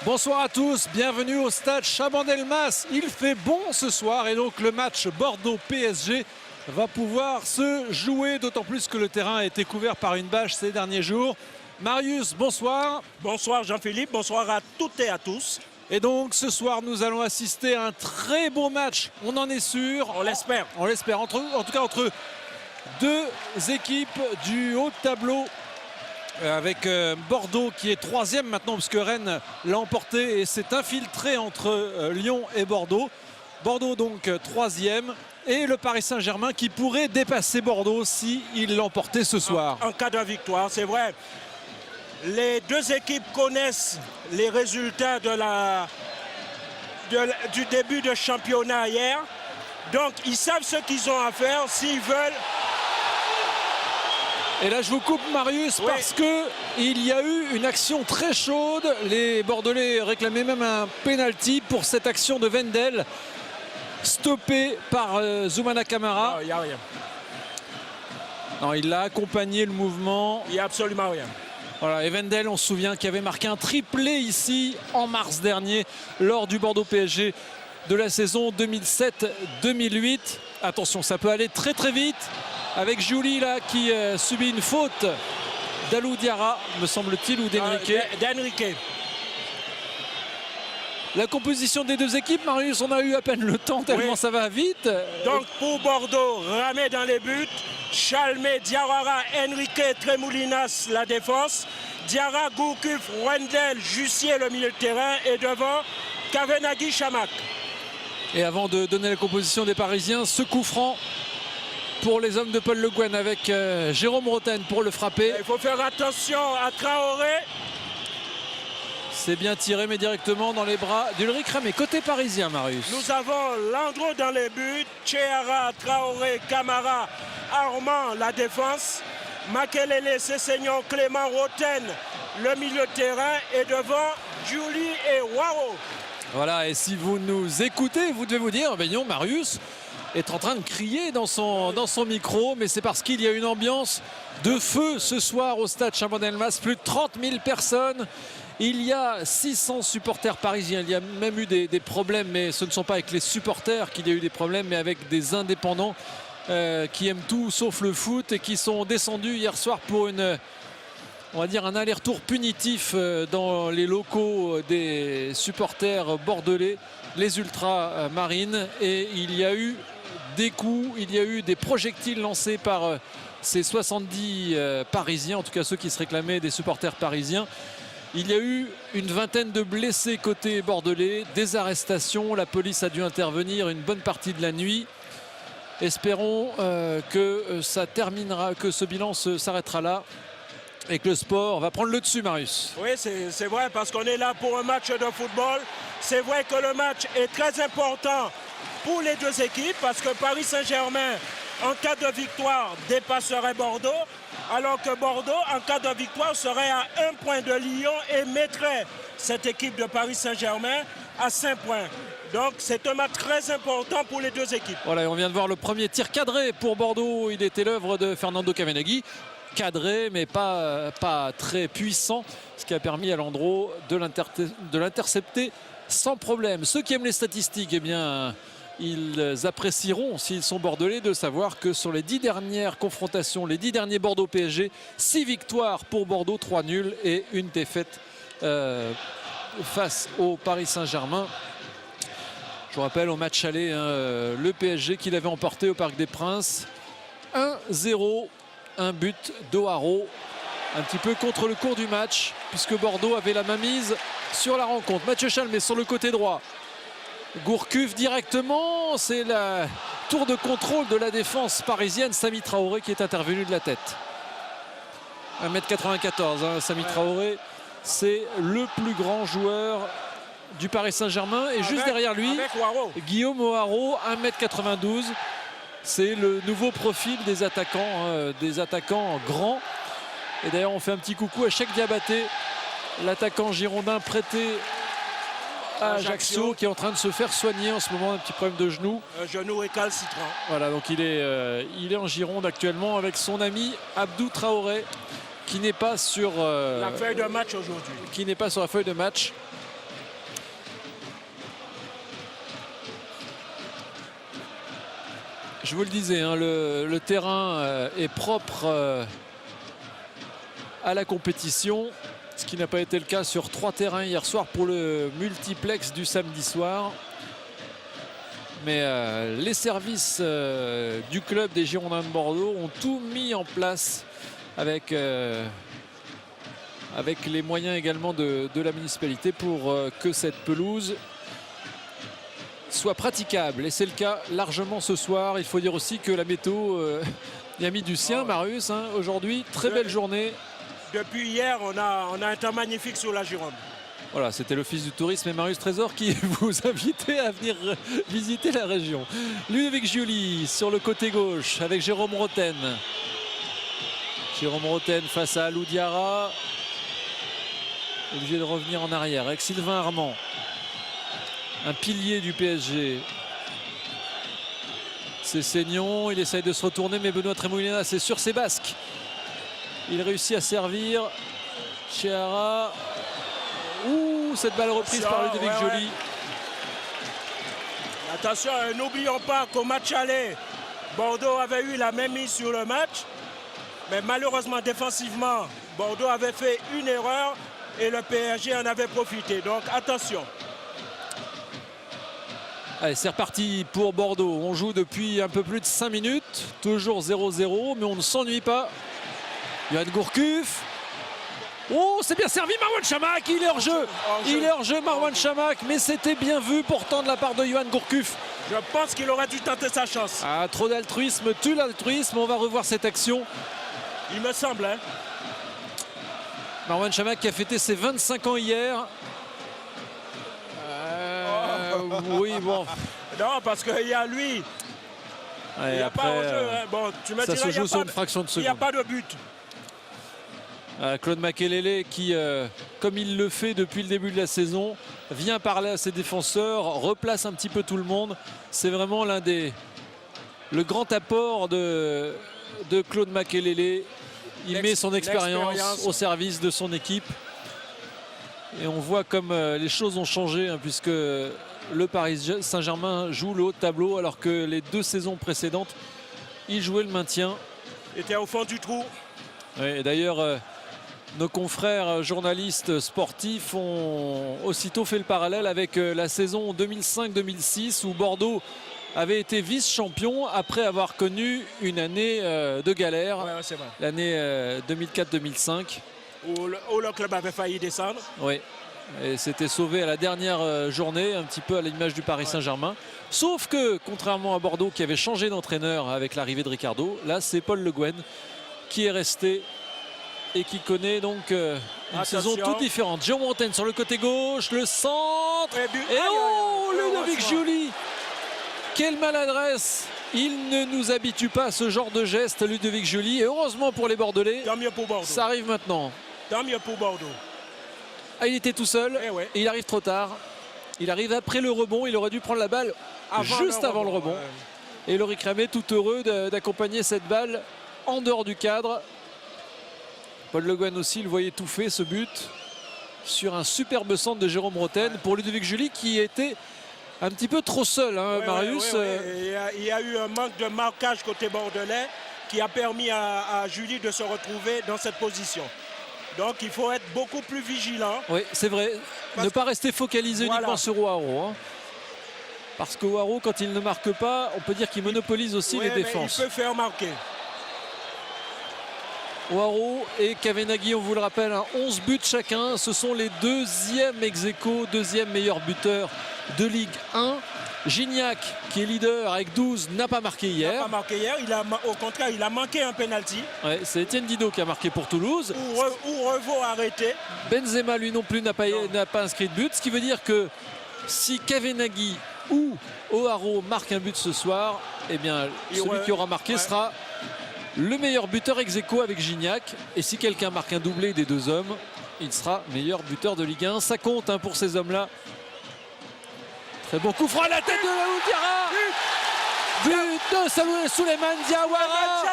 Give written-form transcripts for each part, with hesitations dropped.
Bonsoir à tous, bienvenue au stade Chabandelmas. Il fait bon ce soir et donc le match Bordeaux-PSG va pouvoir se jouer, d'autant plus que le terrain a été couvert par une bâche ces derniers jours. Marius, bonsoir. Bonsoir Jean-Philippe, bonsoir à toutes et à tous. Et donc ce soir nous allons assister à un très beau match, on en est sûr. On l'espère. On l'espère, en tout cas entre deux équipes du haut de tableau. Avec Bordeaux qui est troisième maintenant puisque Rennes l'a emporté et s'est infiltré entre Lyon et Bordeaux. Bordeaux donc troisième et le Paris Saint-Germain qui pourrait dépasser Bordeaux s'il l'emportait ce soir. En cas de victoire, c'est vrai. Les deux équipes connaissent les résultats du début de championnat hier. Donc ils savent ce qu'ils ont à faire s'ils veulent. Et là je vous coupe Marius, oui, parce qu'il y a eu une action très chaude. Les Bordelais réclamaient même un penalty pour cette action de Wendel, stoppé par Zoumana Camara. Non, il n'y a rien. Non, il a accompagné le mouvement. Il n'y a absolument rien. Voilà, et Wendel, on se souvient qu'il avait marqué un triplé ici en mars dernier lors du Bordeaux-PSG de la saison 2007-2008. Attention, ça peut aller très très vite. Avec Jouli là qui subit une faute d'Alou Diarra, me semble-t-il, ou d'Enrique. D'Enrique. La composition des deux équipes, Marius, on a eu à peine le temps tellement ça va vite. Donc pour Bordeaux, Ramé dans les buts, Chalmé, Diarra, Enrique, Tremoulinas la défense, Diarra, Gourcuff, Wendel, Jussier le milieu de terrain et devant Kavenaghi, Chamakh. Et avant de donner la composition des Parisiens, ce coup franc pour les hommes de Paul Le Guen avec Jérôme Roten pour le frapper. Il faut faire attention à Traoré. C'est bien tiré mais directement dans les bras d'Ulrich Ramé. Côté parisien, Marius. Nous avons Landreau dans les buts, Tchéara, Traoré, Camara, Armand la défense, Makelele, Sessegnon, Clément, Roten le milieu de terrain et devant Julie et Waro. Voilà, et si vous nous écoutez, vous devez vous dire, ben non, Marius est en train de crier dans son micro, mais c'est parce qu'il y a une ambiance de feu ce soir au stade Chabandelmas. Plus de 30 000 personnes. Il y a 600 supporters parisiens. Il y a même eu des problèmes, mais ce ne sont pas avec les supporters qu'il y a eu des problèmes, mais avec des indépendants qui aiment tout sauf le foot et qui sont descendus hier soir pour on va dire un aller-retour punitif dans les locaux des supporters bordelais, les ultramarines. Et il y a eu des coups, il y a eu des projectiles lancés par ces 70 Parisiens, en tout cas ceux qui se réclamaient des supporters parisiens. Il y a eu une vingtaine de blessés côté bordelais, des arrestations, la police a dû intervenir une bonne partie de la nuit. Espérons que ça terminera, que ce bilan s'arrêtera là et que le sport va prendre le dessus, Marius. Oui, c'est vrai, parce qu'on est là pour un match de football. C'est vrai que le match est très important pour les deux équipes, parce que Paris Saint-Germain, en cas de victoire, dépasserait Bordeaux, alors que Bordeaux, en cas de victoire, serait à 1 point de Lyon et mettrait cette équipe de Paris Saint-Germain à 5 points. Donc c'est un match très important pour les deux équipes. Voilà, on vient de voir le premier tir cadré pour Bordeaux. Il était l'œuvre de Fernando Kavenaghi. Cadré, mais pas très puissant, ce qui a permis à Landreau de l'intercepter sans problème. Ceux qui aiment les statistiques, eh bien, ils apprécieront, s'ils sont bordelais, de savoir que sur les 10 dernières confrontations, les 10 derniers Bordeaux-PSG, 6 victoires pour Bordeaux, 3 nuls et une défaite face au Paris Saint-Germain. Je vous rappelle au match aller, le PSG qui l'avait emporté au Parc des Princes 1-0, un but d'Oharo, un petit peu contre le cours du match puisque Bordeaux avait la mainmise sur la rencontre. Mathieu Chalmé sur le côté droit, Gourcuff directement, c'est la tour de contrôle de la défense parisienne. Samy Traoré qui est intervenu de la tête. 1m94, Samy Traoré, c'est le plus grand joueur du Paris Saint-Germain. Et juste derrière lui, Guillaume Oaro, 1m92. C'est le nouveau profil des attaquants grands. Et d'ailleurs, on fait un petit coucou à Cheikh Diabaté, l'attaquant girondin prêté à Ajaccio, qui est en train de se faire soigner en ce moment, un petit problème de genou. Un genou récalcitrant. Voilà, donc il est en Gironde actuellement avec son ami Abdou Traoré, qui n'est pas sur la feuille de match aujourd'hui. Qui n'est pas sur la feuille de match. Je vous le disais, hein, le terrain est propre à la compétition, ce qui n'a pas été le cas sur 3 terrains hier soir pour le multiplex du samedi soir. Mais les services du club des Girondins de Bordeaux ont tout mis en place avec les moyens également de la municipalité pour que cette pelouse soit praticable. Et c'est le cas largement ce soir. Il faut dire aussi que la météo y a mis du sien, Marius. Hein, aujourd'hui, très belle journée. Depuis hier, on a un temps magnifique sur la Gironde. Voilà, c'était l'Office du tourisme et Marius Trésor qui vous invitait à venir visiter la région. Ludovic Giuly sur le côté gauche avec Jérôme Roten. Jérôme Roten face à Alou Diarra. Obligé de revenir en arrière avec Sylvain Armand. Un pilier du PSG. C'est Seignon, il essaye de se retourner, mais Benoît Tremolina, c'est sur ses basques. Il réussit à servir. Chiara. Ouh, cette balle reprise par Ludovic Giuly. Attention, n'oublions pas qu'au match aller, Bordeaux avait eu la même mise sur le match. Mais malheureusement, défensivement, Bordeaux avait fait une erreur et le PSG en avait profité. Donc attention. Allez, c'est reparti pour Bordeaux. On joue depuis un peu plus de 5 minutes. Toujours 0-0, mais on ne s'ennuie pas. Johan Gourcuff. Oh, c'est bien servi, Marwan Chamakh. Il est hors jeu. Il est hors jeu, Marwan Chamakh. Mais c'était bien vu pourtant de la part de Johan Gourcuff. Je pense qu'il aurait dû tenter sa chance. Ah, trop d'altruisme, tue l'altruisme. On va revoir cette action. Il me semble. Hein. Marwan Chamakh qui a fêté ses 25 ans hier. Oui, bon. Non, parce qu'il y a lui. Ouais, il n'y a après, pas en jeu. Hein. Bon, tu me ça diras, se joue sur une fraction de seconde. Il n'y a pas de but. Claude Makelele qui, comme il le fait depuis le début de la saison, vient parler à ses défenseurs, replace un petit peu tout le monde. C'est vraiment le grand apport de Claude Makelele. Il met son expérience au service de son équipe. Et on voit comme les choses ont changé, hein, puisque le Paris Saint-Germain joue le haut de tableau alors que les 2 saisons précédentes, il jouait le maintien. Il était au fond du trou. Ouais, et d'ailleurs, nos confrères journalistes sportifs ont aussitôt fait le parallèle avec la saison 2005-2006 où Bordeaux avait été vice-champion après avoir connu une année de galère, l'année 2004-2005. Où le club avait failli descendre. Oui, et c'était sauvé à la dernière journée, un petit peu à l'image du Paris Saint-Germain. Sauf que, contrairement à Bordeaux qui avait changé d'entraîneur avec l'arrivée de Ricardo, là c'est Paul Le Guen qui est resté et qui connaît donc une saison toute différente. Jérôme Roten sur le côté gauche, le centre. Et oh, Ludovic Giuly. Quelle maladresse! Il ne nous habitue pas à ce genre de geste, Ludovic Giuly. Et heureusement pour les Bordelais, tant mieux pour Bordeaux. Ça arrive maintenant. Tant mieux pour Bordeaux. Ah, il était tout seul et il arrive trop tard. Il arrive après le rebond. Il aurait dû prendre la balle juste avant le rebond. Et Loïc Ramé, tout heureux d'accompagner cette balle en dehors du cadre. Paul Le Guen aussi le voyait tout fait, ce but, sur un superbe centre de Jérôme Roten pour Ludovic Giuly qui était un petit peu trop seul, hein, Marius. Il y a eu un manque de marquage côté bordelais qui a permis à Giuly de se retrouver dans cette position. Donc il faut être beaucoup plus vigilant. Oui, c'est vrai. Ne pas rester focalisé uniquement sur O'Haraud. Hein. Parce qu'O'Haraud, quand il ne marque pas, on peut dire qu'il monopolise aussi les défenses. Il peut faire marquer. O'Haraud et Kavenaghi, on vous le rappelle, 11 buts chacun. Ce sont les deuxièmes ex-aequo, deuxième meilleur buteur de Ligue 1. Gignac, qui est leader avec 12, n'a pas marqué hier. Il n'a pas marqué hier. Au contraire, il a manqué un penalty. Ouais, c'est Étienne Didot qui a marqué pour Toulouse. Ou Revaux arrêté. Benzema, lui non plus, n'a pas inscrit de but. Ce qui veut dire que si Kavenaghi ou O'Haraud marquent un but ce soir, eh bien, celui qui aura marqué sera le meilleur buteur ex-aequo avec Gignac. Et si quelqu'un marque un doublé des deux hommes, il sera meilleur buteur de Ligue 1. Ça compte pour ces hommes-là. Très bon coup franc à la tête de Alou Diarra. But de Souleymane Diawara.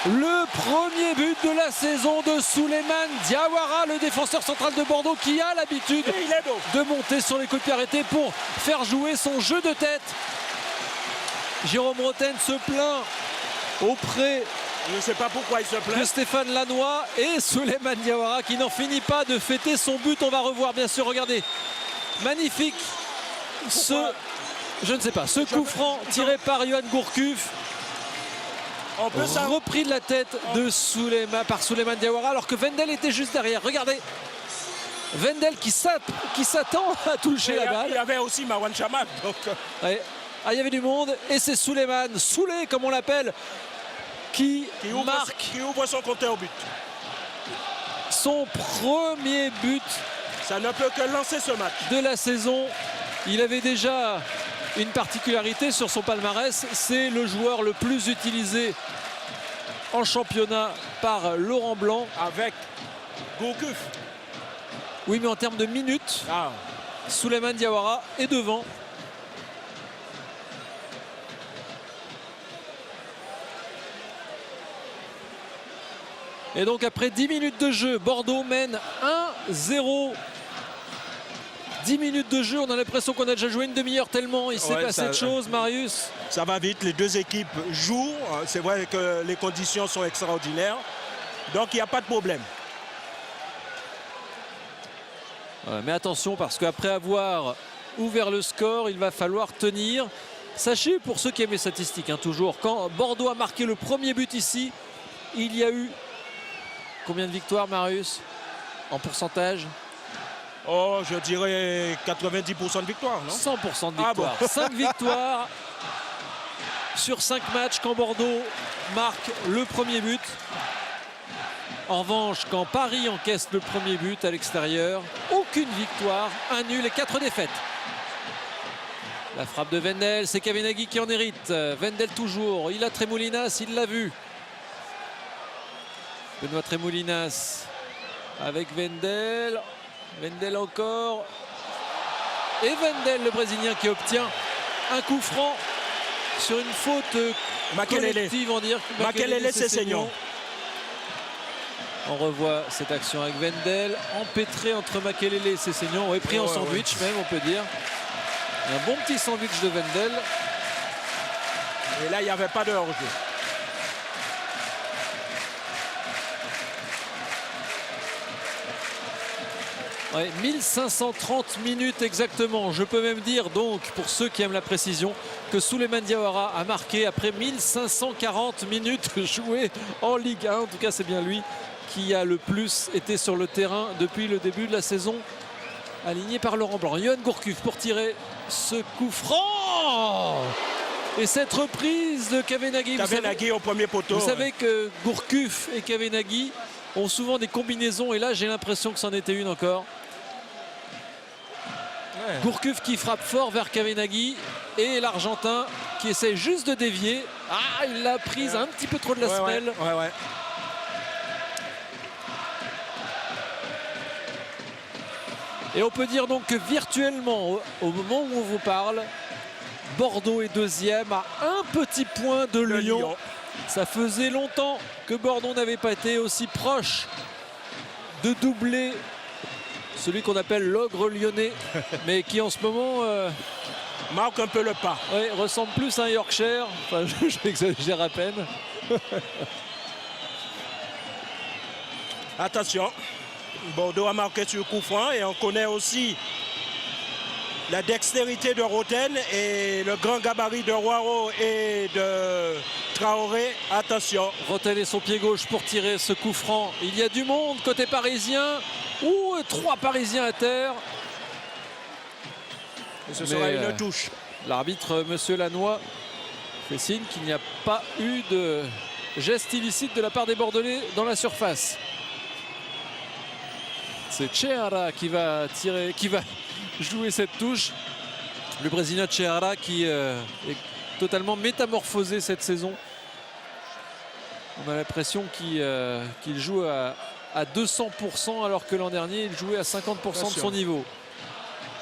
Le premier but de la saison de Souleymane Diawara, le défenseur central de Bordeaux qui a l'habitude de monter sur les coups de pied arrêtés pour faire jouer son jeu de tête. Jérôme Roten se plaint auprès Je ne sais pas pourquoi il se plaint. de Stéphane Lannoy et Souleymane Diawara qui n'en finit pas de fêter son but. On va revoir bien sûr, regardez, magnifique je ne sais pas, ce coup franc tiré par Yoann Gourcuff, repris de la tête de par Souleymane Diawara alors que Wendel était juste derrière. Regardez, Wendel qui s'attend à toucher la balle. Il y avait aussi Marwan Chamakh. Ouais. Ah, il y avait du monde et c'est Souleymane, Soulé comme on l'appelle, qui ouvre son compteur au but. Son premier but. Ça ne peut que lancer ce match de la saison. Il avait déjà une particularité sur son palmarès, c'est le joueur le plus utilisé en championnat par Laurent Blanc. Avec Gourcuff. Oui, mais en termes de minutes, Souleymane Diawara est devant. Et donc après 10 minutes de jeu, Bordeaux mène 1-0. 10 minutes de jeu, on a l'impression qu'on a déjà joué une demi-heure tellement il s'est passé de choses, Marius. Ça va vite, les deux équipes jouent. C'est vrai que les conditions sont extraordinaires. Donc il n'y a pas de problème. Mais attention parce qu'après avoir ouvert le score, il va falloir tenir. Sachez, pour ceux qui aiment les statistiques, toujours, quand Bordeaux a marqué le premier but ici, il y a eu combien de victoires, Marius, en pourcentage? Oh, je dirais 90% de victoire, non? 100% de victoire. 5 victoires sur 5 matchs quand Bordeaux marque le premier but. En revanche, quand Paris encaisse le premier but à l'extérieur, aucune victoire, un nul et 4 défaites. La frappe de Wendel, c'est Kavenaghi qui en hérite. Wendel toujours, il a Tremoulinas, il l'a vu. Benoît Tremoulinas avec Wendel. Wendel encore. Et Wendel, le Brésilien, qui obtient un coup franc sur une faute collective, on dirait. Makelele Sessegnon. On revoit cette action avec Wendel, empêtré entre Makelele et Sessegnon, pris en sandwich même, on peut dire. Un bon petit sandwich de Wendel. Et là, il n'y avait pas de hors-jeu. Ouais, 1530 minutes exactement. Je peux même dire donc, pour ceux qui aiment la précision, que Souleymane Diawara a marqué après 1540 minutes jouées en Ligue 1. En tout cas, c'est bien lui qui a le plus été sur le terrain depuis le début de la saison, aligné par Laurent Blanc. Yoann Gourcuff pour tirer ce coup franc. Et cette reprise de Kavenaghi. Kavenaghi au premier poteau. Vous savez que Gourcuff et Kavenaghi ont souvent des combinaisons. Et là, j'ai l'impression que c'en était une encore. Gourcuff qui frappe fort vers Kavenaghi et l'Argentin qui essaie juste de dévier. Ah, il l'a prise un petit peu trop de la semelle. Et on peut dire donc que virtuellement, au moment où on vous parle, Bordeaux est deuxième à un petit point de Lyon. Ça faisait longtemps que Bordeaux n'avait pas été aussi proche de doubler celui qu'on appelle l'ogre lyonnais, mais qui en ce moment marque un peu le pas. Oui, ressemble plus à un Yorkshire. Enfin, j'exagère à peine. Attention, Bordeaux a marqué sur coup franc et on connaît aussi la dextérité de Roten et le grand gabarit de Roiro et de Traoré. Attention. Roten et son pied gauche pour tirer ce coup franc. Il y a du monde côté parisien. Ouh, 3 Parisiens à terre. Et ce sera une touche. L'arbitre, monsieur Lannoy, fait signe qu'il n'y a pas eu de geste illicite de la part des Bordelais dans la surface. C'est Tchehara qui va tirer, qui va jouer cette touche. Le Brésilien Tchehara qui est totalement métamorphosé cette saison. On a l'impression qu'il joue à 200% alors que l'an dernier il jouait à 50% de son niveau.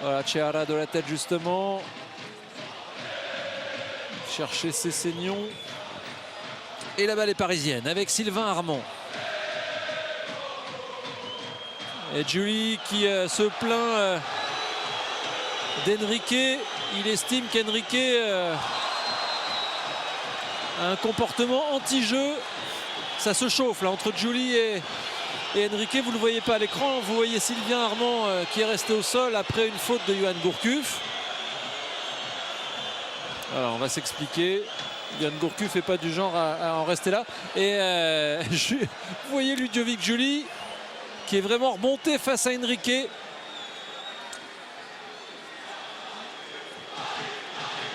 Voilà, Tchehara de la tête justement. Chercher Sessegnon. Et la balle est parisienne avec Sylvain Armand. Et Julie qui se plaint d'Henrique. Il estime qu'Henrique un comportement anti-jeu. Ça se chauffe là entre Giuli et Henrique. Vous ne le voyez pas à l'écran. Vous voyez Sylvain Armand qui est resté au sol après une faute de Yohan Gourcuff. Alors on va s'expliquer. Yohan Gourcuff n'est pas du genre à en rester là. Et vous voyez Ludovic Giuli qui est vraiment remonté face à Henrique.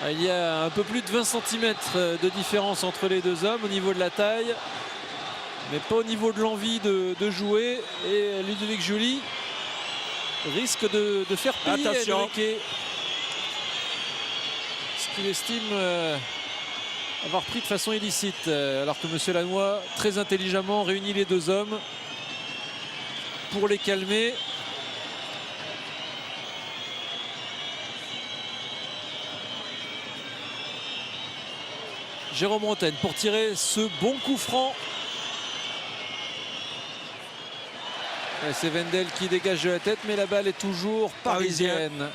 Il y a un peu plus de 20 cm de différence entre les deux hommes au niveau de la taille, mais pas au niveau de l'envie de jouer. Et Ludovic Giuli risque de faire payer Henrique, ce qu'il estime avoir pris de façon illicite, alors que M. Lannoy très intelligemment réunit les deux hommes pour les calmer. Jérôme Roten pour tirer ce bon coup franc. C'est Wendel qui dégage de la tête, mais la balle est toujours parisienne.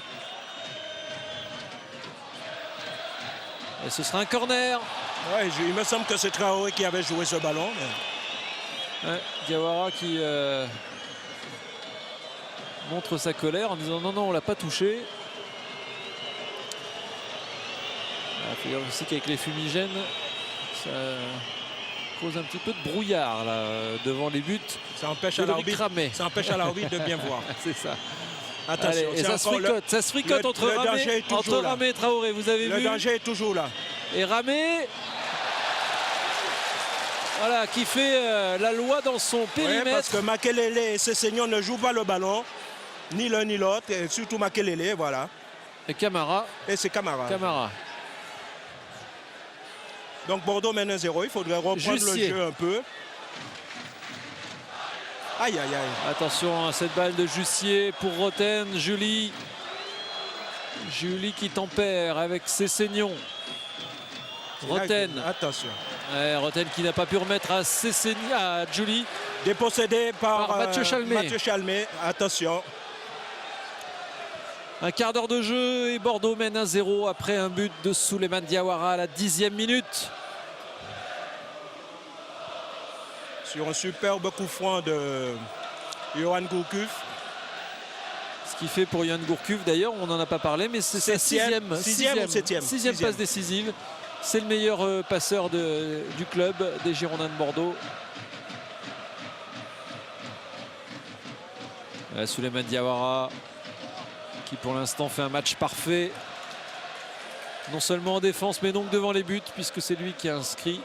Et ce sera un corner. Ouais, il me semble que c'est Traoré qui avait joué ce ballon. Mais... Ouais, Diawara qui montre sa colère en disant non, on l'a pas touché. Il faut dire aussi qu'avec les fumigènes, ça cause un petit peu de brouillard là, devant les buts. Ça empêche à l'arbitre de bien voir. C'est ça. Attention. Allez, et ça se fricote entre Ramé et Traoré. Vous avez vu. Le danger est toujours là. Et Ramé, voilà, qui fait la loi dans son périmètre. Ouais, parce que Makelele et Sessegnon ne jouent pas le ballon, ni l'un ni l'autre, et surtout Makelele, voilà. Et Camara. Et c'est Camara. Donc Bordeaux mène 1-0, il faudrait reprendre Jussier. le jeu un peu. Aïe. Attention à cette balle de Jussier pour Roten. Giuli qui tempère avec Sessegnon. Roten. Attention. Roten qui n'a pas pu remettre à Giuli. Dépossédé par Mathieu Chalmé. Attention. Un quart d'heure de jeu et Bordeaux mène 1-0 après un but de Souleymane Diawara à la 10e minute. Sur un superbe coup franc de Yohan Gourcuff. Ce qui fait pour Yohan Gourcuff, d'ailleurs, on n'en a pas parlé, mais c'est sa sixième passe décisive. C'est le meilleur passeur du club des Girondins de Bordeaux. Souleymane Diawara qui pour l'instant fait un match parfait, non seulement en défense mais donc devant les buts, puisque c'est lui qui a inscrit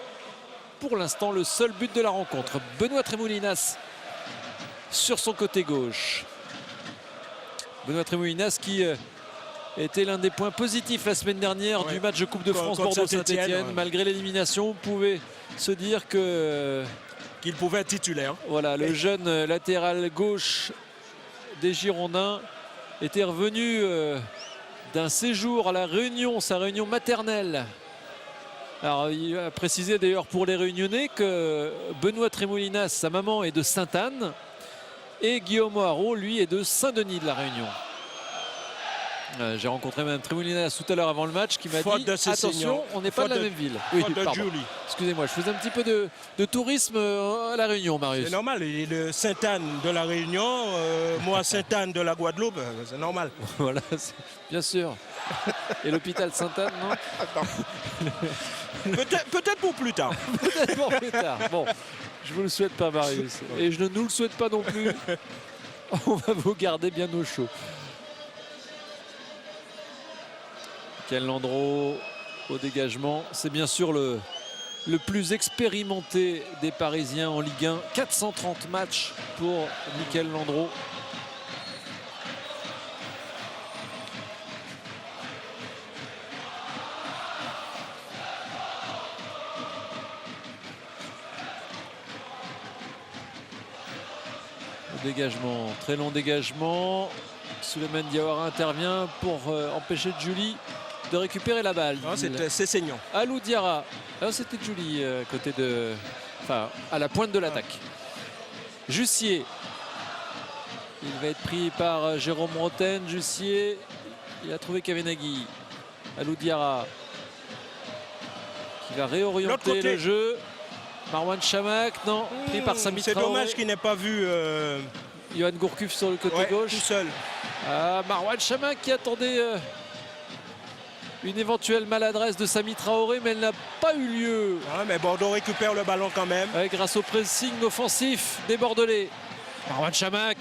pour l'instant le seul but de la rencontre. Benoît Tremoulinas sur son côté gauche. Benoît Tremoulinas qui était l'un des points positifs la semaine dernière du match de Coupe de France Bordeaux-Saint-Etienne. Malgré l'élimination, on pouvait se dire qu'il pouvait être titulaire. Voilà, le jeune latéral gauche des Girondins était revenu d'un séjour à la Réunion, sa Réunion maternelle. Alors il a précisé d'ailleurs pour les Réunionnais que Benoît Tremoulinas, sa maman, est de Sainte-Anne et Guillaume Haro, lui, est de Saint-Denis de la Réunion. J'ai rencontré Mme Tremoulinas tout à l'heure avant le match qui m'a dit attention, on n'est pas de la même ville. Oui, excusez-moi, je faisais un petit peu de tourisme à la Réunion, Marius. C'est normal, il est de Sainte-Anne de la Réunion, moi Sainte-Anne de la Guadeloupe, c'est normal. Voilà, bien sûr. Et l'hôpital Sainte-Anne, non? Peut-être pour plus tard. Peut-être pour plus tard. Bon, je vous le souhaite pas, Marius. Et je ne nous le souhaite pas non plus. On va vous garder bien au chaud. Michael Landreau au dégagement. C'est bien sûr le plus expérimenté des Parisiens en Ligue 1. 430 matchs pour Michael Landreau. Le dégagement, très long dégagement. Souleymane Diawara intervient pour empêcher Giuli de récupérer la balle. C'était Sessegnon. Alou Diarra. C'était Giuli côté de, enfin, à la pointe de l'attaque. Jussier. Il va être pris par Jérôme Roten. Jussier. Il a trouvé Kavenaghi. Alou Diarra qui va réorienter le jeu. Marwan Chamakh, non, pris par Samy C'est Traoré. dommage qu'il n'ait pas vu Yohan Gourcuff sur le côté gauche. tout seul. Marwan Chamakh qui attendait une éventuelle maladresse de Samy Traoré, mais elle n'a pas eu lieu. Mais Bordeaux récupère le ballon quand même. Grâce au pressing offensif des Bordelais. Marwan Chamakh.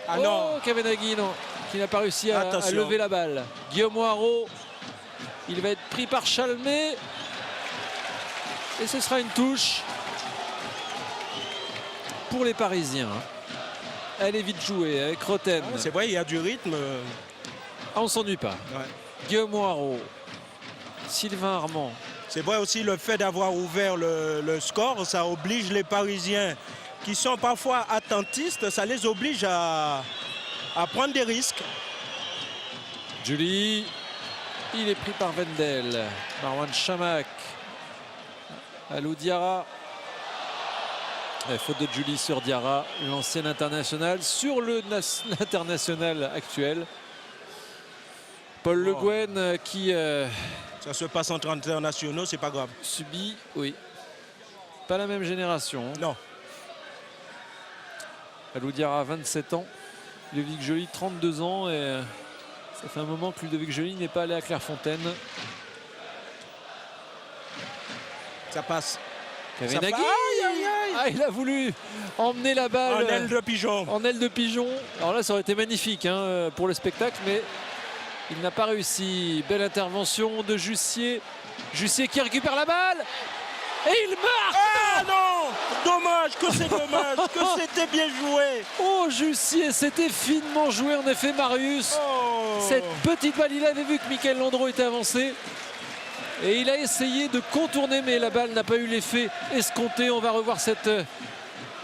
Ah non, Kavenaghi, non, qui n'a pas réussi à lever la balle. Guillaume Haro, il va être pris par Chalmé. Et ce sera une touche pour les Parisiens. Elle est vite jouée avec Roten. c'est vrai, il y a du rythme. On s'ennuie pas. Ouais. Guillaume Haro, Sylvain Armand. C'est vrai aussi le fait d'avoir ouvert le score, ça oblige les Parisiens qui sont parfois attentistes, ça les oblige à prendre des risques. Julie, il est pris par Wendel. Marwan Chamakh. Alou Diarra. Faute de Julie sur Diarra, l'ancien international sur l'international actuel. Paul Le Guen qui ça se passe entre internationaux, c'est pas grave. Subit, oui. Pas la même génération. Non. Alou Diarra, 27 ans. Ludovic Joly, 32 ans. Et ça fait un moment que Ludovic Joly n'est pas allé à Clairefontaine. Ça passe. Kavenaghi, il a voulu emmener la balle en aile de pigeon. En aile de pigeon. Alors là, ça aurait été magnifique pour le spectacle, mais il n'a pas réussi. Belle intervention de Jussier. Jussier qui récupère la balle. Et il marque. Ah non, dommage, que c'est dommage, que c'était bien joué. Oh, Jussier, c'était finement joué en effet, Marius. Cette petite balle, il avait vu que Michael Landreau était avancé. Et il a essayé de contourner, mais la balle n'a pas eu l'effet escompté. On va revoir cette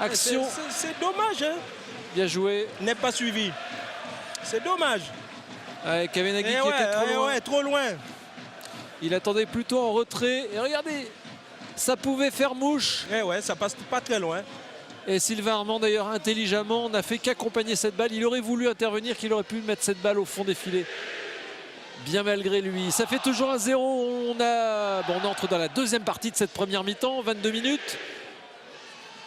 action. C'est dommage. Bien joué. N'est pas suivi. C'est dommage. Kavenaghi qui était trop loin. Trop loin. Il attendait plutôt en retrait. Et regardez, ça pouvait faire mouche. Ça passe pas très loin. Et Sylvain Armand, d'ailleurs, intelligemment, n'a fait qu'accompagner cette balle. Il aurait voulu intervenir, qu'il aurait pu mettre cette balle au fond des filets. Bien malgré lui. Ça fait toujours 1-0. On entre dans la deuxième partie de cette première mi-temps, 22 minutes.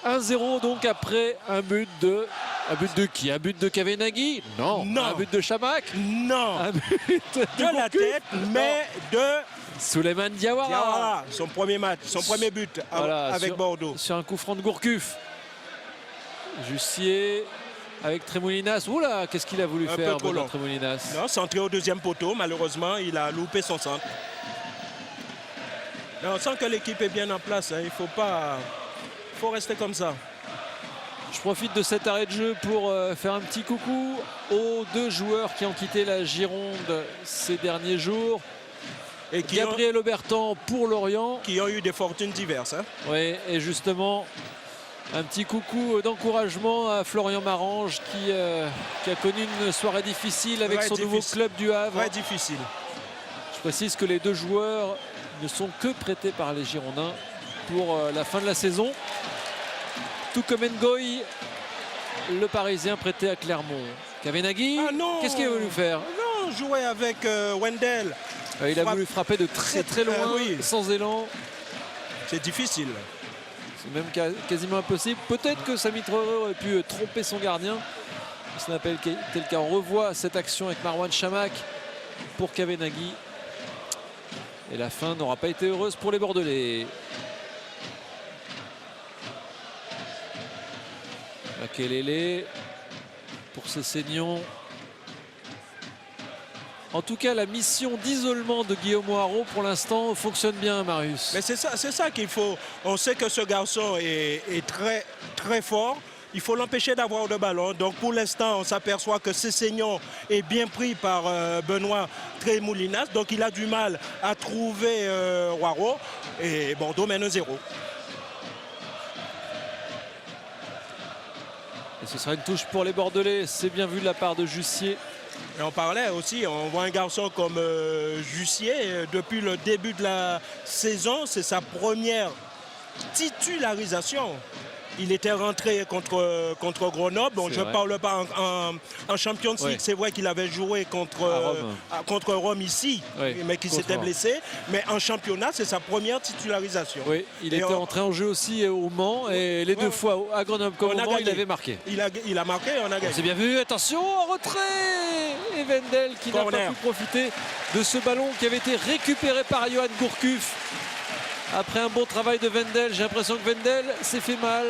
1-0 donc après un but de... Un but de qui? Un but de Kavenaghi? Non. Un but de Chamakh? Non. Un but de la tête, mais de... Souleymane Diawara. Son premier match, son premier but avec Bordeaux. Sur un coup franc de Gourcuff. Jussier avec Tremoulinas. Oula, qu'est-ce qu'il a voulu faire, Tremoulinas? Non, centré au deuxième poteau. Malheureusement, il a loupé son centre. On sent que l'équipe est bien en place. Il faut rester comme ça. Je profite de cet arrêt de jeu pour faire un petit coucou aux deux joueurs qui ont quitté la Gironde ces derniers jours. Et Gabriel Obertan pour Lorient. Qui ont eu des fortunes diverses. Oui, et justement, un petit coucou d'encouragement à Florian Marange qui a connu une soirée difficile avec son nouveau club du Havre. Très difficile. Je précise que les deux joueurs ne sont que prêtés par les Girondins pour la fin de la saison. Tout comme Ngoï, le Parisien prêté à Clermont. Kavenaghi, qu'est-ce qu'il a voulu faire? Non, jouer avec Wendel. Il a voulu frapper de très loin, sans élan. C'est difficile. C'est même quasiment impossible. Peut-être que Samy Traoré aurait pu tromper son gardien. Ce n'a pas été le cas. On revoit cette action avec Marwan Chamakh pour Kavenaghi. Et la fin n'aura pas été heureuse pour les Bordelais. Makelele pour Sessegnon. En tout cas, la mission d'isolement de Guillaume Haro pour l'instant fonctionne bien, Marius. Mais c'est ça qu'il faut. On sait que ce garçon est très, très fort. Il faut l'empêcher d'avoir le ballon. Donc pour l'instant, on s'aperçoit que Sessegnon est bien pris par Benoît Tremoulinas. Donc il a du mal à trouver Haro. Et Bordeaux mène 1-0. Et ce sera une touche pour les Bordelais. C'est bien vu de la part de Jussier. Et on parlait aussi, on voit un garçon comme Jussier. Depuis le début de la saison, c'est sa première titularisation. Il était rentré contre Grenoble. Bon, je ne parle pas en Champions League. C'est vrai qu'il avait joué contre Rome ici, mais qui s'était blessé. Mais en championnat, c'est sa première titularisation. Oui, il était entré en jeu aussi au Mans et les deux fois à Grenoble comme au Mans, il avait marqué. Il a marqué et on a gagné. C'est bien vu, attention, en retrait. Et Wendel qui n'a pas pu profiter de ce ballon qui avait été récupéré par Yoann Gourcuff. Après un bon travail de Wendel, j'ai l'impression que Wendel s'est fait mal.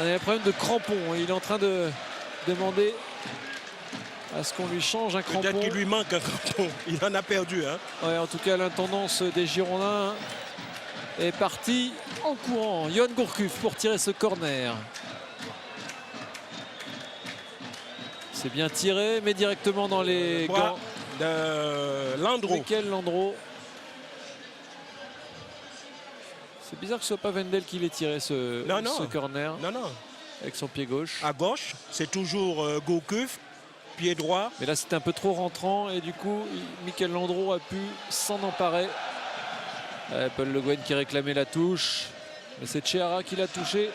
Il y a un problème de crampon. Il est en train de demander à ce qu'on lui change un crampon. Peut-être qu'il lui manque un crampon. Il en a perdu. Hein. Ouais, en tout cas, l'intendance des Girondins est partie en courant. Yoann Gourcuff pour tirer ce corner. C'est bien tiré, mais directement dans les gants de Landreau. Michael Landreau. C'est bizarre que ce soit pas Wendel qui l'ait tiré ce corner. Non. Avec son pied gauche. À gauche, c'est toujours Gourcuff, pied droit. Mais là, c'était un peu trop rentrant et du coup, Michael Landreau a pu s'en emparer. Paul Le Guen qui réclamait la touche. Mais c'est Tchehara qui l'a touché.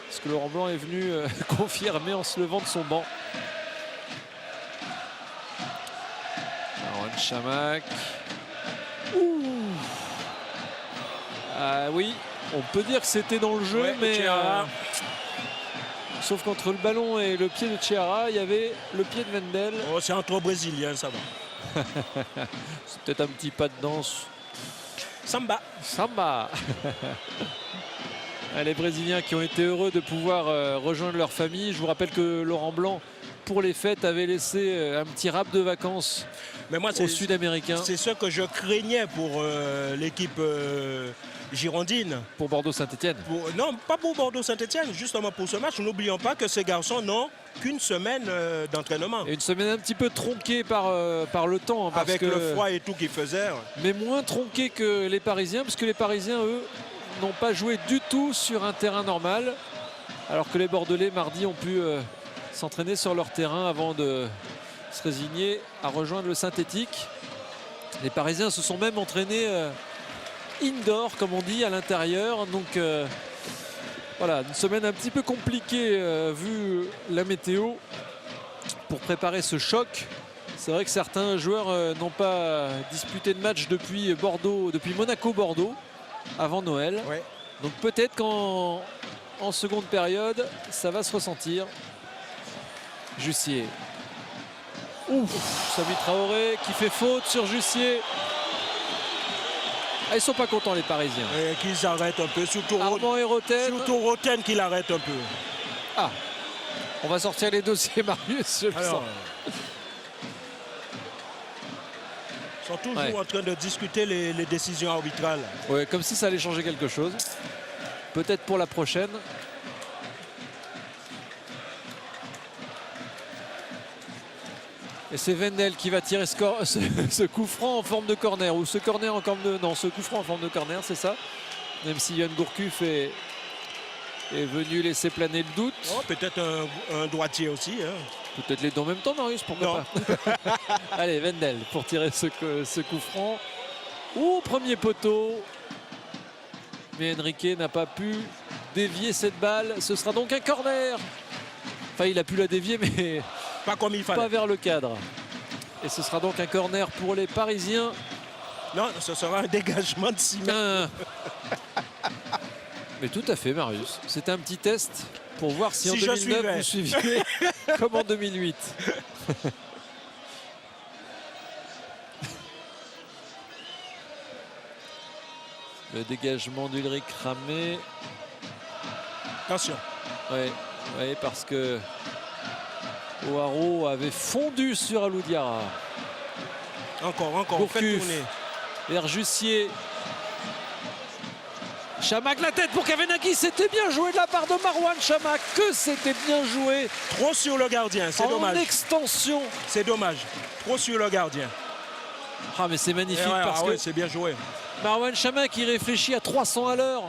Parce que Laurent Blanc est venu confirmer en se levant de son banc. Marwan Chamakh. Ah oui, on peut dire que c'était dans le jeu, mais sauf qu'entre le ballon et le pied de Tchehara, il y avait le pied de Wendel. Oh, c'est entre Brésiliens, ça va. C'est peut-être un petit pas de danse. Samba. Les Brésiliens qui ont été heureux de pouvoir rejoindre leur famille. Je vous rappelle que Laurent Blanc, pour les fêtes, avait laissé un petit rap de vacances aux Sud-Américains. C'est ce que je craignais pour l'équipe girondine. Pour Bordeaux-Saint-Etienne. Non, pas pour Bordeaux-Saint-Etienne, justement pour ce match. N'oublions pas que ces garçons n'ont qu'une semaine d'entraînement. Et une semaine un petit peu tronquée par le temps. Parce avec le froid et tout qu'ils faisaient. Mais moins tronquée que les Parisiens, parce que les Parisiens, eux, n'ont pas joué du tout sur un terrain normal. Alors que les Bordelais, mardi, ont pu s'entraîner sur leur terrain avant de se résigner à rejoindre le synthétique. Les Parisiens se sont même entraînés indoor, comme on dit, à l'intérieur. Donc voilà, une semaine un petit peu compliquée vu la météo pour préparer ce choc. C'est vrai que certains joueurs n'ont pas disputé de match depuis Monaco-Bordeaux avant Noël. Ouais. Donc peut-être qu'en seconde période, ça va se ressentir. Jussier. Samy Traoré qui fait faute sur Jussier. Ils sont pas contents les Parisiens. Qu'ils arrêtent un peu, surtout Armand et Roten. Surtout Roten qui l'arrête un peu. On va sortir les dossiers, Marius. Ils sont toujours en train de discuter les décisions arbitrales. Ouais, comme si ça allait changer quelque chose. Peut-être pour la prochaine. Et c'est Wendel qui va tirer ce coup franc en forme de corner. Ou ce corner en forme de... Non, ce coup franc en forme de corner, c'est ça. Même si Yoann Gourcuff est venu laisser planer le doute. Peut-être un droitier aussi. Hein. Peut-être les deux en même temps, Marius, pourquoi pas. Allez, Wendel pour tirer ce coup franc. Premier poteau. Mais Henrique n'a pas pu dévier cette balle. Ce sera donc un corner. Enfin, il a pu la dévier, mais pas comme il fallait. Pas vers le cadre. Et ce sera donc un corner pour les Parisiens. Non, ce sera un dégagement de 6 mètres. Mais tout à fait, Marius. C'était un petit test pour voir si en 2009 vous suiviez comme en 2008. Le dégagement d'Ulrich Ramé. Attention. Oui, parce que O'Haraud avait fondu sur Alou Diarra. Encore. Gourcuff vers Jussier. Chamakh la tête pour Kavenaghi. C'était bien joué de la part de Marwan Chamakh. Que c'était bien joué. Trop sur le gardien, c'est dommage. En extension. C'est dommage. Trop sur le gardien. Mais c'est magnifique parce que c'est bien joué. Marwan Chamakh qui réfléchit à 300 à l'heure.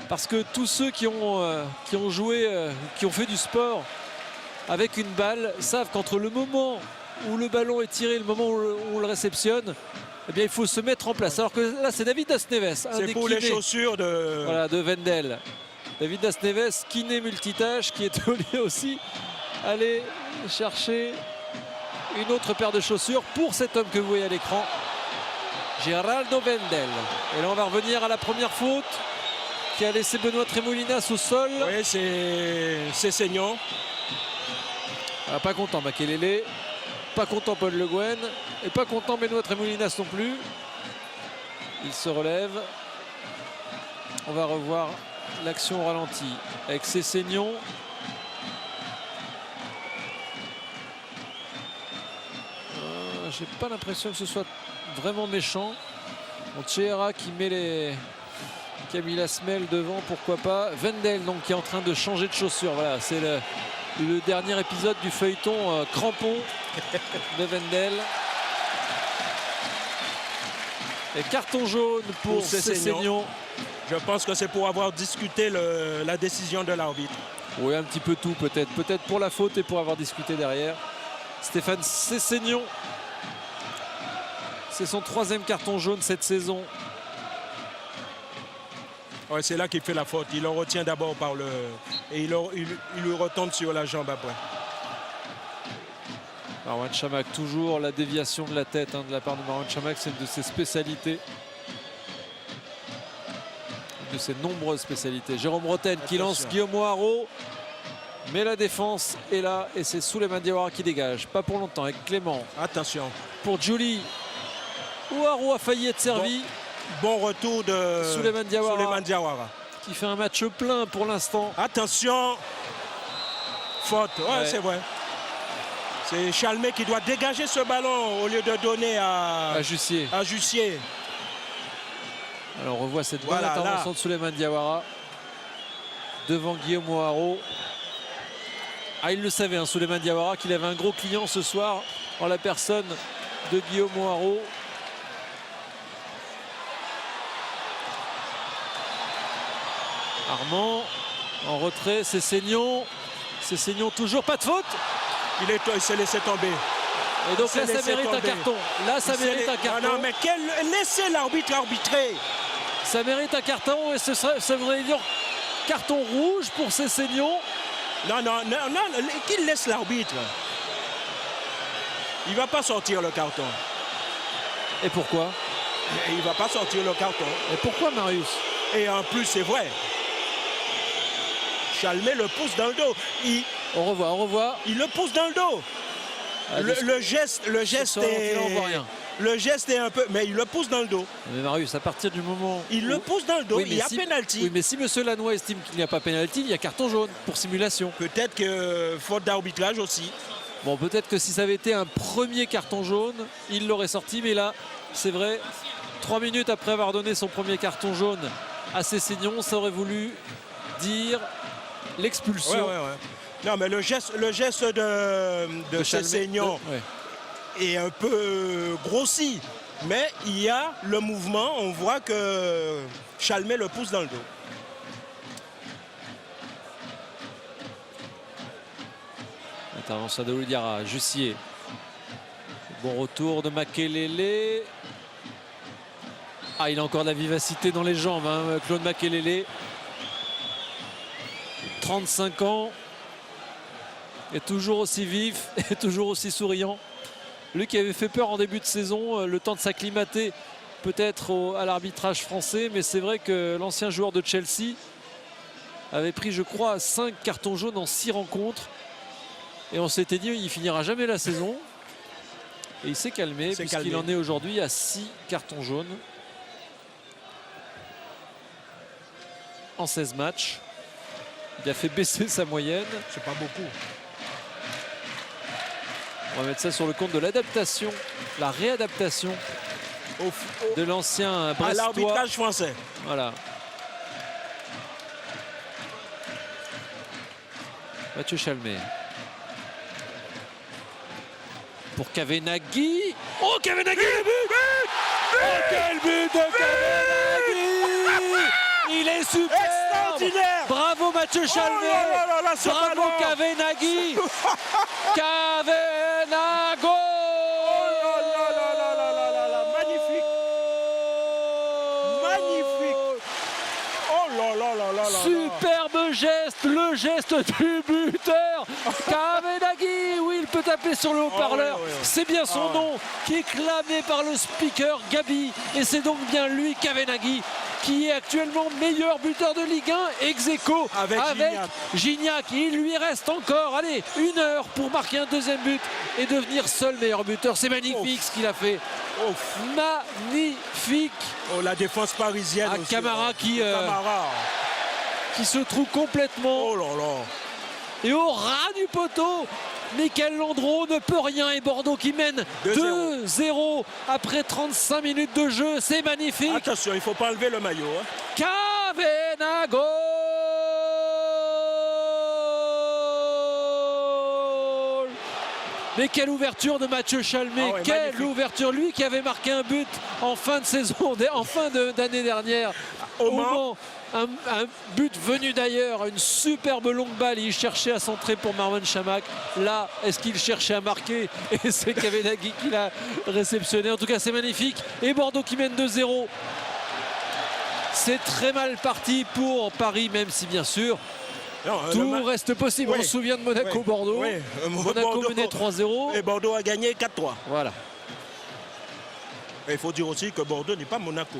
Parce que tous ceux qui ont joué, qui ont fait du sport avec une balle, savent qu'entre le moment où le ballon est tiré et le moment où on le réceptionne, eh bien, il faut se mettre en place. Alors que là, c'est David Das Neves. C'est pour les chaussures de... Voilà, de Wendel. David Das Neves, kiné multitâche, qui est allé aussi aller chercher une autre paire de chaussures pour cet homme que vous voyez à l'écran, Geraldo Wendel. Et là, on va revenir à la première faute qui a laissé Benoît Tremoulinas au sol. Oui, c'est saignant. Ah, pas content Makelele, pas content Paul Le Guen et pas content Benoît Tremoulinas non plus. Il se relève. On va revoir l'action au ralenti avec Cessignon. J'ai pas l'impression que ce soit vraiment méchant. Tchera qui met les Camilla Smel devant, pourquoi pas. Wendel donc qui est en train de changer de chaussure. Voilà, c'est le dernier épisode du feuilleton crampon de Wendel. Et carton jaune pour Cessignon. Je pense que c'est pour avoir discuté la décision de l'arbitre. Oui, un petit peu tout peut-être. Peut-être pour la faute et pour avoir discuté derrière. Stéphane Cessignon. C'est son 3e carton jaune cette saison. Ouais, c'est là qu'il fait la faute. Il le retient d'abord par le... Et il lui retombe sur la jambe après. Marouane Chamakh, toujours la déviation de la tête de la part de Marouane Chamakh. C'est une de ses spécialités. Une de ses nombreuses spécialités. Jérôme Roten qui lance Guillaume Haro. Mais la défense est là et c'est Souleymane Diawara qui dégage. Pas pour longtemps avec Clément. Attention. Pour Julie. Haro a failli être servi. Bon retour de Souleymane Diawara. Qui fait un match plein pour l'instant. Attention. Faute. Ouais. C'est vrai. C'est Chalmé qui doit dégager ce ballon au lieu de donner à Jussier. Alors on revoit cette bonne intervention de Souleymane Diawara devant Guillaume Haro. Ah, il le savait, Souleymane Diawara, qu'il avait un gros client ce soir en la personne de Guillaume Haro. Armand en retrait, Cessignon. Cessignon toujours pas de faute. Il s'est laissé tomber. Et donc là, ça mérite un carton. Là, ça mérite un carton. Non, mais laissez l'arbitre arbitrer. Ça mérite un carton et ça voudrait dire carton rouge pour Cessignon. Non, qu'il laisse l'arbitre. Il ne va pas sortir le carton. Et pourquoi? Il ne va pas sortir le carton. Et pourquoi, Marius? Et en plus, c'est vrai. Chalmé le pousse dans le dos. On revoit. Il le pousse dans le dos. Le geste est un peu... Mais il le pousse dans le dos. Mais Marius, à partir du moment... Il le pousse dans le dos, il y a pénalty. Oui, mais si M. Lannoy estime qu'il n'y a pas pénalty, il y a carton jaune pour simulation. Peut-être que faute d'arbitrage aussi. Bon, peut-être que si ça avait été un premier carton jaune, il l'aurait sorti. Mais là, c'est vrai, 3 minutes après avoir donné son premier carton jaune à Cessignon, ça aurait voulu dire l'expulsion. Ouais. Non, mais le geste de Cessignon est un peu grossi. Mais il y a le mouvement, on voit que Chalmé le pousse dans le dos. Intervention de Oulidiara, Jussier. Bon retour de Makelele. Ah, il a encore de la vivacité dans les jambes, Claude Makelele. 35 ans. Et toujours aussi vif et toujours aussi souriant. Lui qui avait fait peur en début de saison, le temps de s'acclimater peut-être à l'arbitrage français. Mais c'est vrai que l'ancien joueur de Chelsea avait pris, je crois, 5 cartons jaunes en 6 rencontres. Et on s'était dit, il finira jamais la saison. Et il s'est calmé, puisqu'il en est aujourd'hui à 6 cartons jaunes. En 16 matchs. Il a fait baisser sa moyenne. C'est pas beaucoup. On va mettre ça sur le compte de l'adaptation, la réadaptation de l'ancien Brestois. À l'arbitrage français. Voilà. Mathieu Chalmé. Pour Kavenaghi. Oh, Kavenaghi, le but! Oh, quel but de Kavenaghi! Il est super! Extraordinaire! Bravo Mathieu Chalmé! Bravo Kavenaghi! Kavenago! Magnifique! là là là là là. Superbe geste, le geste du buteur. Kavenaghi, oui, il peut taper sur le haut-parleur. ouais. C'est bien son nom qui est clamé par le speaker Gabi. Et c'est donc bien lui, Kavenaghi, qui est actuellement meilleur buteur de Ligue 1, ex aequo Avec Gignac. Il lui reste encore, allez, 1 heure pour marquer un deuxième but et devenir seul meilleur buteur. C'est magnifique ce qu'il a fait. Magnifique. Oh, la défense parisienne. Un Camara qui se trouve complètement. Oh là là. Et au ras du poteau, Michael Landreau ne peut rien et Bordeaux qui mène 2-0 après 35 minutes de jeu. C'est magnifique. Attention, il ne faut pas enlever le maillot. Hein. Kavenaghi. Mais quelle ouverture de Mathieu Chalmé, quelle ouverture, lui qui avait marqué un but en fin de saison, en fin d'année dernière. Au Mans, un but venu d'ailleurs, une superbe longue balle, il cherchait à centrer pour Marwan Chamakh. Là, est-ce qu'il cherchait à marquer? Et c'est Kavenaghi qui l'a réceptionné. En tout cas, c'est magnifique. Et Bordeaux qui mène 2-0. C'est très mal parti pour Paris, même si bien sûr tout reste possible. On se souvient de Monaco-Bordeaux. Monaco menait 3-0. Et Bordeaux a gagné 4-3. Voilà. Et il faut dire aussi que Bordeaux n'est pas Monaco.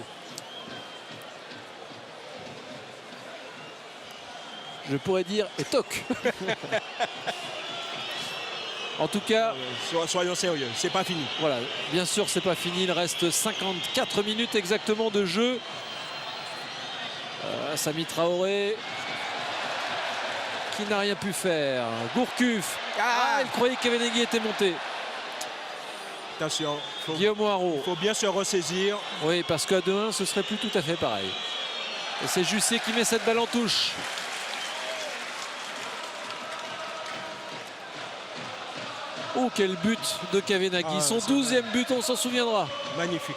Je pourrais dire étoc. En tout cas, soyons sérieux, c'est pas fini. Voilà, bien sûr, c'est pas fini. Il reste 54 minutes exactement de jeu. Sami Traoré qui n'a rien pu faire. Gourcuff. Il croyait que Kavenaghi était monté. Attention, Guillaume Haro. Il faut bien se ressaisir. Oui, parce qu'à 2-1, ce serait plus tout à fait pareil. Et c'est Jussier qui met cette balle en touche. Oh, quel but de Kavenaghi. Son 12e but, on s'en souviendra. Magnifique.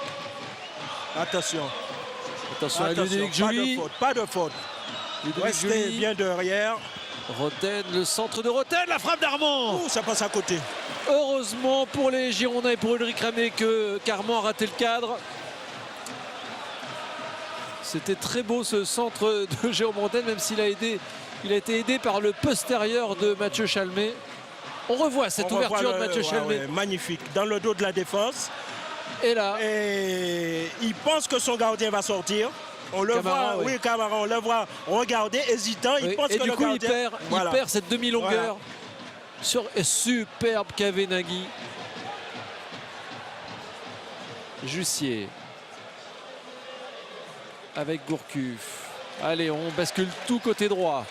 Attention. Attention à Ludovic Joly. Pas de faute. Restez bien derrière. Roten, le centre de Roten, la frappe d'Armand. Ça passe à côté. Heureusement pour les Girondins et pour Ulrich Ramé qu'Armand a raté le cadre. C'était très beau ce centre de Jérôme Roten, même s'il a été aidé par le postérieur de Mathieu Chalmé. On revoit cette ouverture de Mathieu Chalmé. Magnifique, dans le dos de la défense. Et là, il pense que son gardien va sortir. On le voit, Camara, on le voit regarder, hésitant. Il pense que le gardien... il perd cette demi-longueur. Superbe Kavenaghi. Jussier. Avec Gourcuff. Allez, on bascule tout côté droit.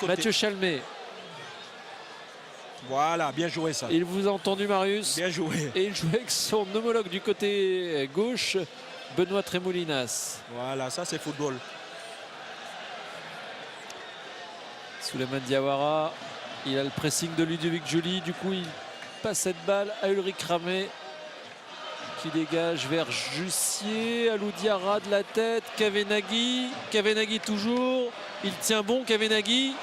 Mathieu Chalmé. Voilà, bien joué ça. Il vous a entendu, Marius. Bien joué. Et il joue avec son homologue du côté gauche, Benoît Tremoulinas. Voilà, ça c'est football. Souleymane Diawara, il a le pressing de Ludovic Joly. Du coup, il passe cette balle à Ulrich Ramé qui dégage vers Jussier. Alou Diarra de la tête. Kavenaghi. Kavenaghi toujours. Il tient bon, Kavenaghi.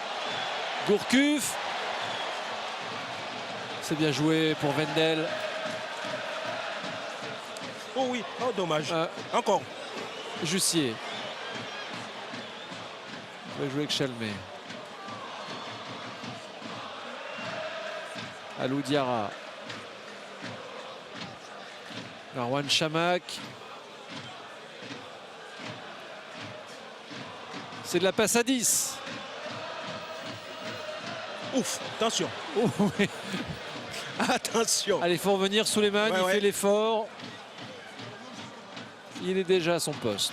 Gourcuff. C'est bien joué pour Wendel. Oh oui, oh dommage. Encore. Jussier. Il va jouer avec Chalmé. Alou Diarra. Marwan Chamakh. C'est de la passe à 10. Ouf, attention. Oh, oui. Attention. Allez, il faut revenir. Souleymane, il fait l'effort. Il est déjà à son poste.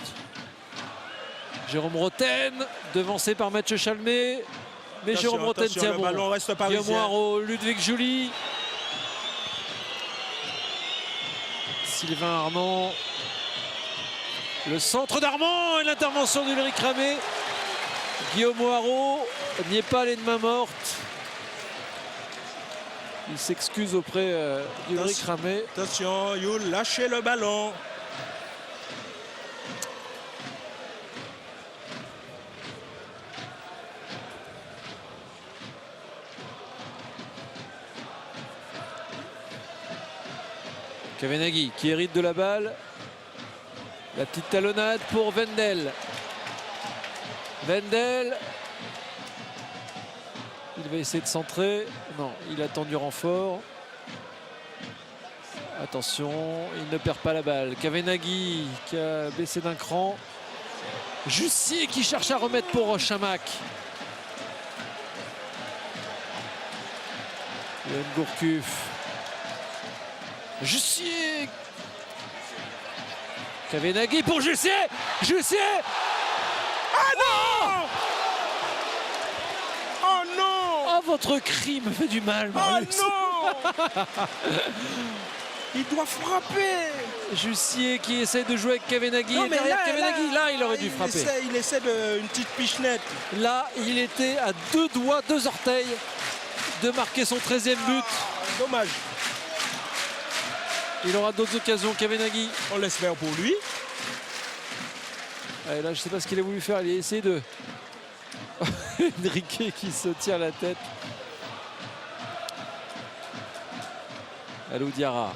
Jérôme Roten, devancé par Mathieu Chalmé. Mais Jérôme Roten tient bon. Ballon reste parisien. Guillaume Haro, Ludovic Joly. Sylvain Armand. Le centre d'Armand et l'intervention d'Ulrich Ramé. Guillaume Haro n'y est pas allé de main morte. Il s'excuse auprès d'Ulrich Ramé. Attention, Yul, lâchez le ballon. Kavenaghi qui hérite de la balle. La petite talonnade pour Wendel. Wendel. Il va essayer de centrer. Non, il attend du renfort. Attention, il ne perd pas la balle. Kavenaghi qui a baissé d'un cran. Jussier qui cherche à remettre pour Chamakh. Yoann Gourcuff. Jussier. Kavenaghi pour Jussier. Jussier. Ah non! Oh non! Oh, votre cri me fait du mal, Oh Marius. non! Il doit frapper. Jussier qui essaie de jouer avec Kavenaghi. Non, Et mais derrière Kavenaghi, là, il aurait dû frapper. Il essaie une petite pichenette. Là, il était à 2 doigts, 2 orteils de marquer son 13e but. Dommage. Il aura d'autres occasions, Kavenaghi. On l'espère pour lui. Et là, je ne sais pas ce qu'il a voulu faire. Il a essayé de... Enrique qui se tire la tête. Alou Diarra.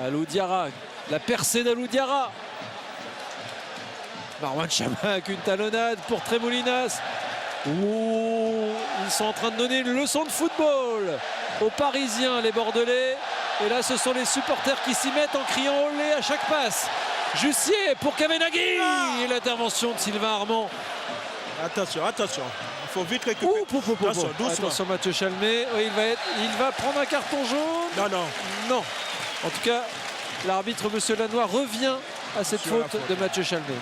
Alou Diarra. La percée d'Alou Diarra. Marouane Chamakh, une talonnade pour Tremolinas. Ouh, ils sont en train de donner une leçon de football aux Parisiens, les Bordelais. Et là, ce sont les supporters qui s'y mettent en criant olé à chaque passe. Jussier pour Kavenaghi. Et l'intervention de Sylvain Armand. Attention, attention. Il faut vite récupérer. Attention, doucement. Attention, Mathieu Chalmé. Oui, il va prendre un carton jaune. Non, non. Non. En tout cas, l'arbitre, Monsieur Lannoy, revient à cette faute de Mathieu Chalmé.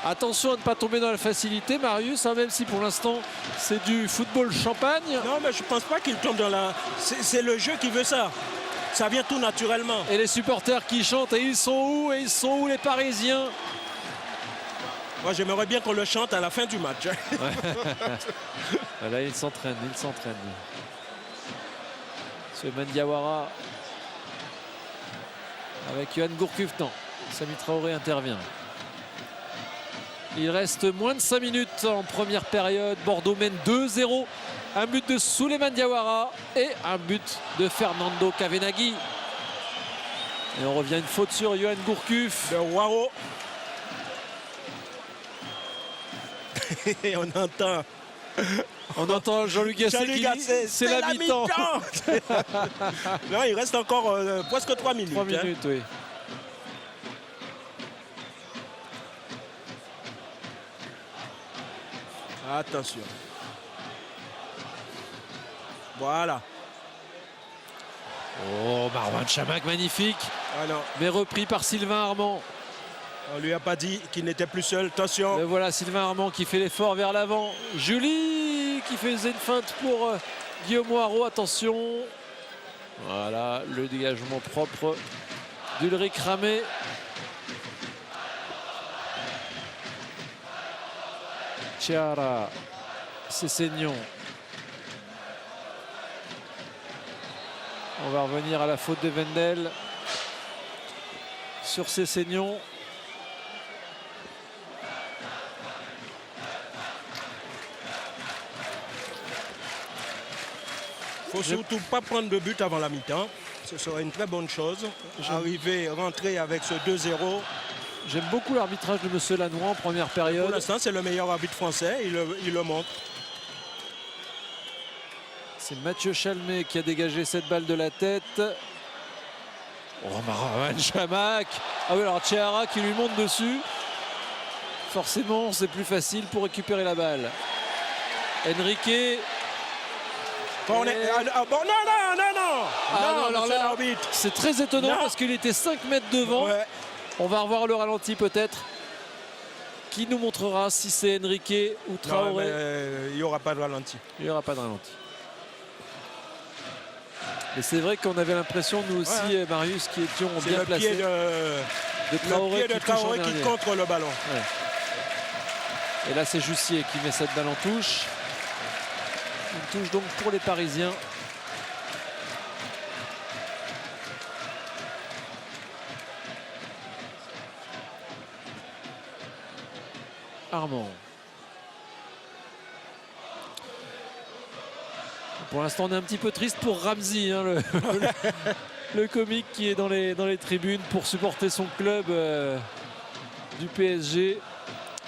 Attention à ne pas tomber dans la facilité, Marius, hein, même si pour l'instant c'est du football champagne. Non, mais je ne pense pas qu'il tombe dans la... C'est le jeu qui veut ça. Ça vient tout naturellement. Et les supporters qui chantent, et ils sont où? Et ils sont où les Parisiens? Moi, j'aimerais bien qu'on le chante à la fin du match. Là, il s'entraîne, il s'entraîne. Souleymane Diawara avec Yoann Gourcuff. Non, Samy Traoré intervient. Il reste moins de 5 minutes en première période. Bordeaux mène 2-0. Un but de Souleymane Diawara et un but de Fernando Kavenaghi. Et on revient une faute sur Yoann Gourcuff. De Waro. Et on entend Jean-Luc Gasset qui dit c'est la mi-temps. Non, il reste encore presque 3 minutes. 3 minutes, oui. Attention. Voilà. Oh, Marouane Chamakh, magnifique. Ah non. Mais repris par Sylvain Armand. On lui a pas dit qu'il n'était plus seul. Attention. Et voilà Sylvain Armand qui fait l'effort vers l'avant. Julie qui faisait une feinte pour Guillaume Haro. Attention. Voilà le dégagement propre d'Ulrich Ramé. Chiara. Cessignon. On va revenir à la faute de Wendel sur Cessignon. Il ne faut surtout pas prendre de but avant la mi-temps. Ce serait une très bonne chose. Rentrer avec ce 2-0. J'aime beaucoup l'arbitrage de M. Lannoy en première période. Pour l'instant, c'est le meilleur arbitre français. Il le montre. C'est Mathieu Chalmé qui a dégagé cette balle de la tête. Oh, Marouane Chamakh. Ah oui, alors Chiara qui lui monte dessus. Forcément, c'est plus facile pour récupérer la balle. Enrique. Bon, non, l'arbitre. C'est très étonnant parce qu'il était 5 mètres devant. Ouais. On va revoir le ralenti peut-être. Qui nous montrera si c'est Enrique ou Traoré. Il n'y aura pas de ralenti. Il n'y aura pas de ralenti. Et c'est vrai qu'on avait l'impression, nous aussi, Marius, qui étions bien placés. Le pied de Traoré qui contre le ballon. Ouais. Et là, c'est Jussier qui met cette balle en touche. Une touche donc pour les Parisiens. Armand. Pour l'instant, on est un petit peu triste pour Ramzi, hein, le comique qui est dans les tribunes pour supporter son club du PSG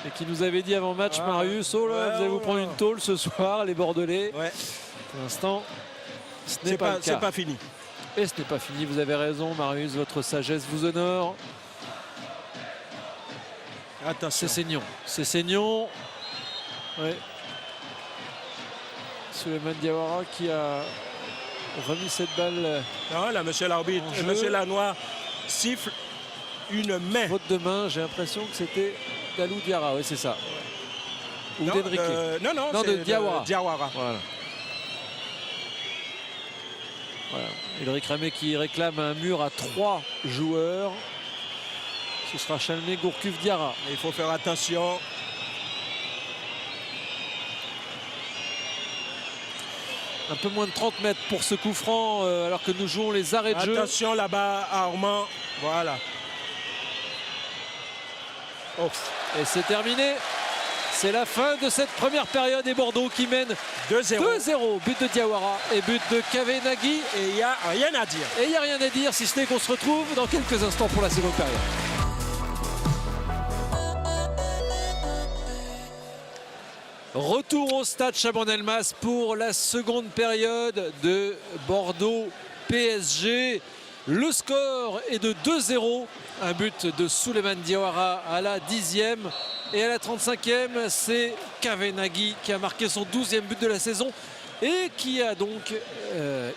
et qui nous avait dit avant match, Marius, oh là, vous allez vous prendre une tôle ce soir, les Bordelais. Ouais. Pour l'instant, ce n'est pas le cas. C'est pas fini. Et ce n'est pas fini, vous avez raison, Marius, votre sagesse vous honore. Attention. C'est Seignon. Ouais. Souleymane Diawara qui a remis cette balle. Non, là, monsieur l'arbitre, monsieur Lanois siffle une main. Faute de main, j'ai l'impression que c'était Dalou Diarra, oui c'est ça. Ou d'Enrique. Non, de Diawara. Diawara. Voilà. Ulrich Ramé qui réclame un mur à 3 joueurs. Ce sera Chalmé, Gourcuff, Diarra. Il faut faire attention. Un peu moins de 30 mètres pour ce coup franc alors que nous jouons les arrêts de jeu. Attention là-bas, Armand. Voilà. Oh. Et c'est terminé. C'est la fin de cette première période et Bordeaux qui mène 2-0. 2-0. But de Diawara et but de Kavenaghi. Et il n'y a rien à dire. Et il n'y a rien à dire si ce n'est qu'on se retrouve dans quelques instants pour la seconde période. Retour au stade Chaban-Delmas pour la seconde période de Bordeaux PSG. Le score est de 2-0. Un but de Souleymane Diawara à la 10e. Et à la 35e, c'est Kavenaghi qui a marqué son 12e but de la saison et qui a donc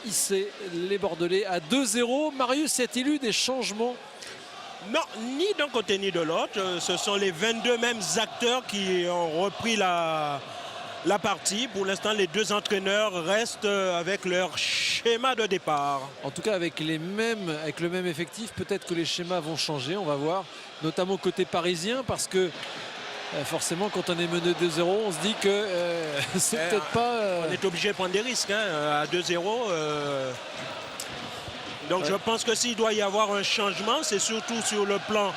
hissé les Bordelais à 2-0. Marius, a-t-il eu des changements? Non, ni d'un côté ni de l'autre. Ce sont les 22 mêmes acteurs qui ont repris la partie. Pour l'instant, les deux entraîneurs restent avec leur schéma de départ. En tout cas, avec le même effectif, peut-être que les schémas vont changer. On va voir, notamment côté parisien, parce que forcément, quand on est mené 2-0, on se dit que c'est peut-être pas... On est obligé de prendre des risques à 2-0. Donc je pense que s'il doit y avoir un changement, c'est surtout sur le plan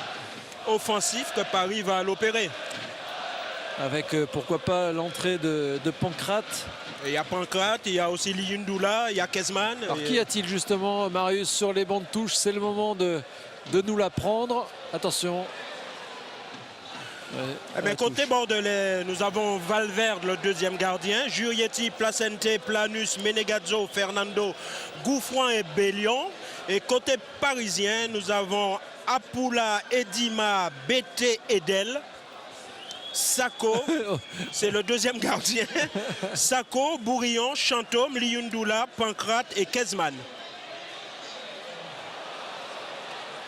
offensif que Paris va l'opérer. Avec pourquoi pas l'entrée de Pancrate. Il y a Pancrate, il y a aussi Liyundoula, il y a Kezman. Alors qui a-t-il justement, Marius, sur les bancs de touche? C'est le moment de nous l'apprendre. Attention. Côté bordelais, nous avons Valverde, le deuxième gardien, Jurietti, Placente, Planus, Menegazzo, Fernando, Gouffran et Bellion. Et côté parisien, nous avons Apoula, Edima, Bété, Edel. Sako, c'est le deuxième gardien. Sako, Bourillon, Chantôme, Liyundoula, Pancrate et Kezman.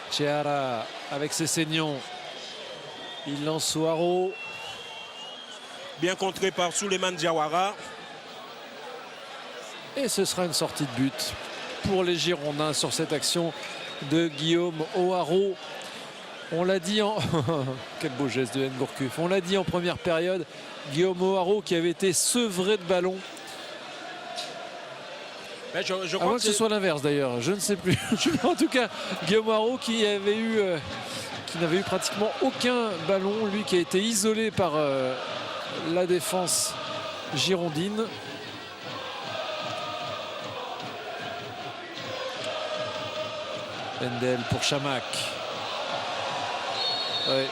Chiara avec ses saignons. Il lance Souaro. Bien contré par Souleymane Diawara. Et ce sera une sortie de but pour les Girondins sur cette action de Guillaume O'Haraud. On l'a dit en... Quel beau geste de Ngourcuff. On l'a dit en première période, Guillaume O'Haraud qui avait été sevré de ballon. Mais je crois avant que ce soit l'inverse d'ailleurs, je ne sais plus. En tout cas, Guillaume O'Haraud qui n'avait eu pratiquement aucun ballon, lui qui a été isolé par la défense girondine. Wendel pour Chamac. Ouais.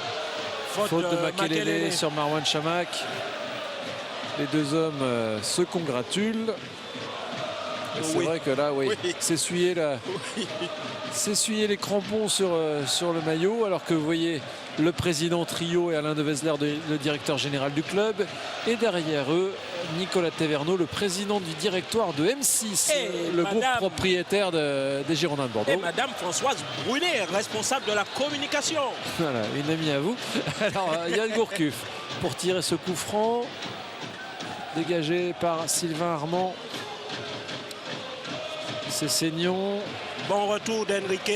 Faute de Makelele sur Marwan Chamac. Les deux hommes se congratulent. C'est vrai que là, s'essuyer les crampons sur le maillot, alors que vous voyez le président Trio et Alain de Vesler, le directeur général du club, et derrière eux, Nicolas Taverneau, le président du directoire de M6, le groupe propriétaire des Girondins de Bordeaux. Et Madame Françoise Brunet, responsable de la communication. Voilà, une amie à vous. Alors, Yann Gourcuff pour tirer ce coup franc, dégagé par Sylvain Armand. C'est Seignon. Bon retour d'Enrique.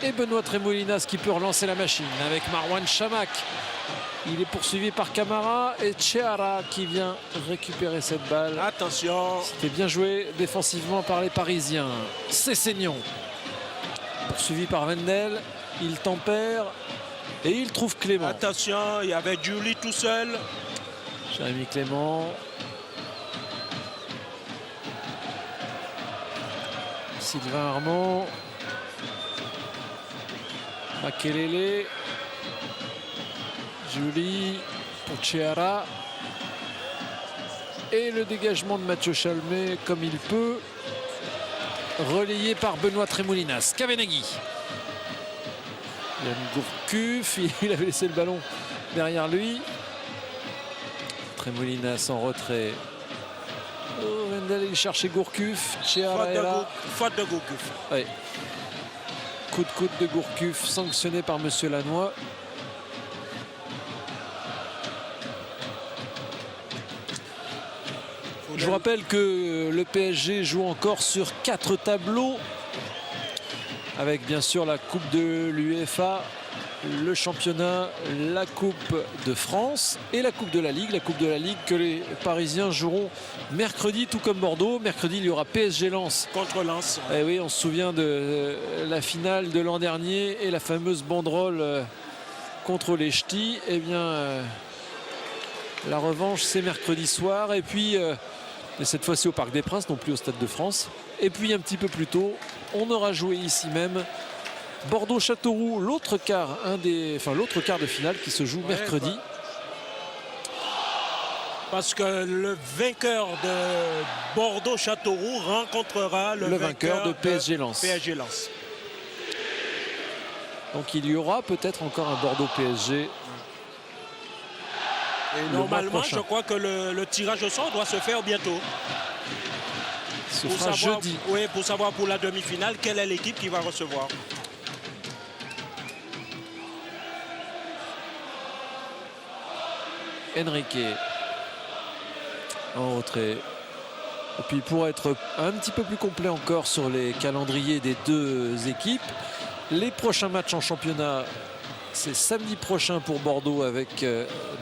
Et Benoît Tremolinas qui peut relancer la machine avec Marwan Chamac. Il est poursuivi par Camara et Chiara qui vient récupérer cette balle. Attention. C'était bien joué défensivement par les Parisiens. C'est Seignon. Poursuivi par Wendel. Il tempère et il trouve Clément. Attention, il y avait Julie tout seul. Jérémy Clément. Sylvain Armand. Makelele. Julie pour Chiara. Et le dégagement de Mathieu Chalmet comme il peut. Relayé par Benoît Tremoulinas. Kavenaghi. Yann Gourcuff, il avait laissé le ballon derrière lui. Tremoulinas en retrait. Oh, Wendel il cherchait Gourcuff. Chiara est là. Faute de Gourcuff. Ouais. Coup de coude de Gourcuff sanctionné par Monsieur Lannoy. Je vous rappelle que le PSG joue encore sur 4 tableaux avec bien sûr la Coupe de l'UEFA, le championnat, la Coupe de France et la Coupe de la Ligue. La Coupe de la Ligue que les Parisiens joueront mercredi, tout comme Bordeaux. Mercredi, il y aura PSG Lens. Contre Lens. Et oui, on se souvient de la finale de l'an dernier et la fameuse banderole contre les Ch'tis. Eh bien, la revanche, c'est mercredi soir. Et puis, et cette fois-ci au Parc des Princes, non plus au Stade de France. Et puis, un petit peu plus tôt, on aura joué ici même Bordeaux-Châteauroux, l'autre quart de finale qui se joue mercredi. Parce que le vainqueur de Bordeaux-Châteauroux rencontrera le vainqueur de PSG Lens. PSG Lens. Donc il y aura peut-être encore un Bordeaux-PSG. Et normalement, je crois que le tirage au sort doit se faire bientôt. Ce sera jeudi. Oui, pour savoir pour la demi-finale, quelle est l'équipe qui va recevoir. Enrique en retrait. Et puis pour être un petit peu plus complet encore sur les calendriers des deux équipes, les prochains matchs en championnat, c'est samedi prochain pour Bordeaux avec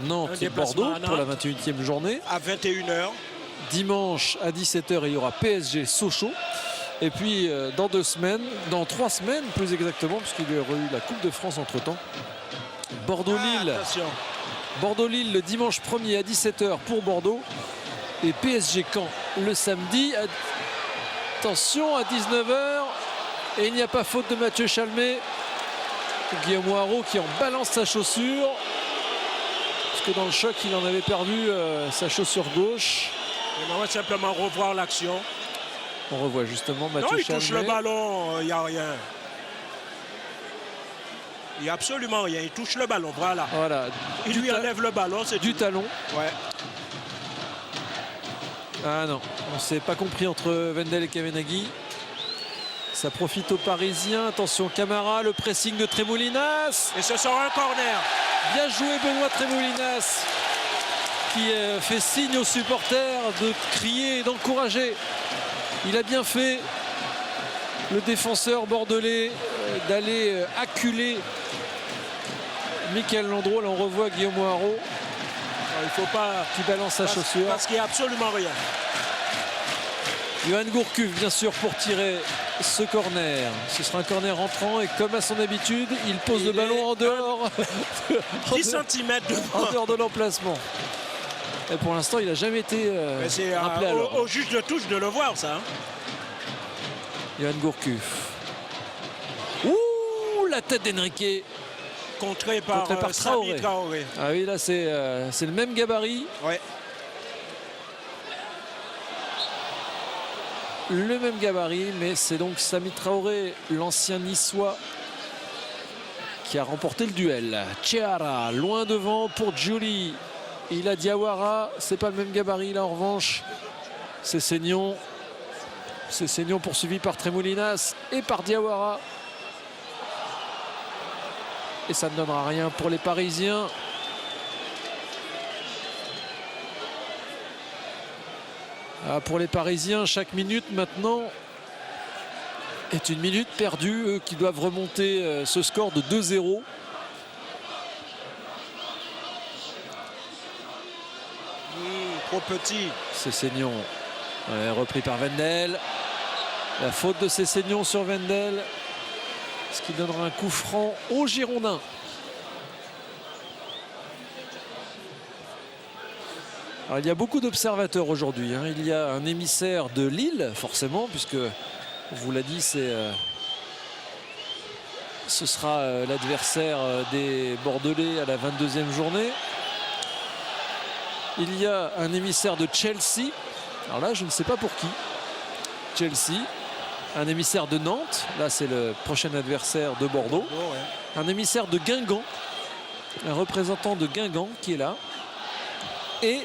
Nantes et Bordeaux pour la 21e journée. À 21h. Dimanche à 17h, il y aura PSG Sochaux. Et puis dans 2 semaines, dans 3 semaines plus exactement, puisqu'il y aura eu la Coupe de France entre-temps, Bordeaux-Lille. Bordeaux-Lille le dimanche 1er à 17h pour Bordeaux. Et PSG Caen le samedi. Attention à 19h. Et il n'y a pas faute de Mathieu Chalmet. Guillaume Haro qui en balance sa chaussure. Parce que dans le choc, il en avait perdu sa chaussure gauche. On va simplement revoir l'action. On revoit justement Mathieu Chalmet. Il touche le ballon, il n'y a rien. Il n'y a absolument rien. Il touche le ballon, voilà. Il lui enlève le ballon, c'est du talon. Ouais. Ah non, on ne s'est pas compris entre Wendel et Kavenaghi. Ça profite aux Parisiens. Attention Camara, le pressing de Tremoulinas. Et ce sera un corner. Bien joué Benoît Tremoulinas qui fait signe aux supporters de crier et d'encourager. Il a bien fait, le défenseur bordelais, d'aller acculer Michael Landreau. Là on revoit Guillaume Haro. Il ne faut pas qui balance sa chaussure. Parce qu'il n'y a absolument rien. Johan Gourcuff bien sûr pour tirer ce corner. Ce sera un corner rentrant et comme à son habitude, il pose le ballon en dehors. 10 cm en dehors de l'emplacement. Et pour l'instant, il n'a jamais été rappelé au juge de touche de le voir, ça. Hein. Johan Gourcuff. Ouh, la tête d'Enrique. Contré par Traoré. Ah oui, là, c'est le même gabarit. Ouais. Le même gabarit, mais c'est donc Samy Traoré, l'ancien niçois, qui a remporté le duel. Chiara, loin devant pour Giuli. Il a Diawara, c'est pas le même gabarit là en revanche. C'est Seignon. C'est Seignon poursuivi par Tremoulinas et par Diawara. Et ça ne donnera rien pour les Parisiens. Pour les Parisiens, chaque minute maintenant est une minute perdue. Eux qui doivent remonter ce score de 2-0. Trop petit. C'est Seignon, repris par Wendel. La faute de Seignon sur Wendel. Ce qui donnera un coup franc aux Girondins. Alors, il y a beaucoup d'observateurs aujourd'hui. Hein. Il y a un émissaire de Lille, forcément, puisque, on vous l'a dit, c'est Ce sera l'adversaire des Bordelais à la 22e journée. Il y a un émissaire de Chelsea. Alors là, je ne sais pas pour qui. Chelsea. Un émissaire de Nantes. Là, c'est le prochain adversaire de Bordeaux. Un émissaire de Guingamp. Un représentant de Guingamp qui est là. Et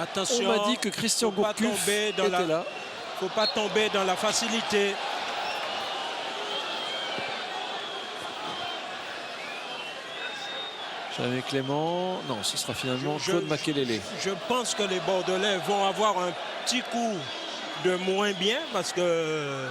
attention, on m'a dit que Christian Gourcuff était là. Il ne faut pas tomber dans la facilité. Jamais Clément. Non, ce sera finalement Claude Makelele. Je pense que les Bordelais vont avoir un petit coup de moins bien parce que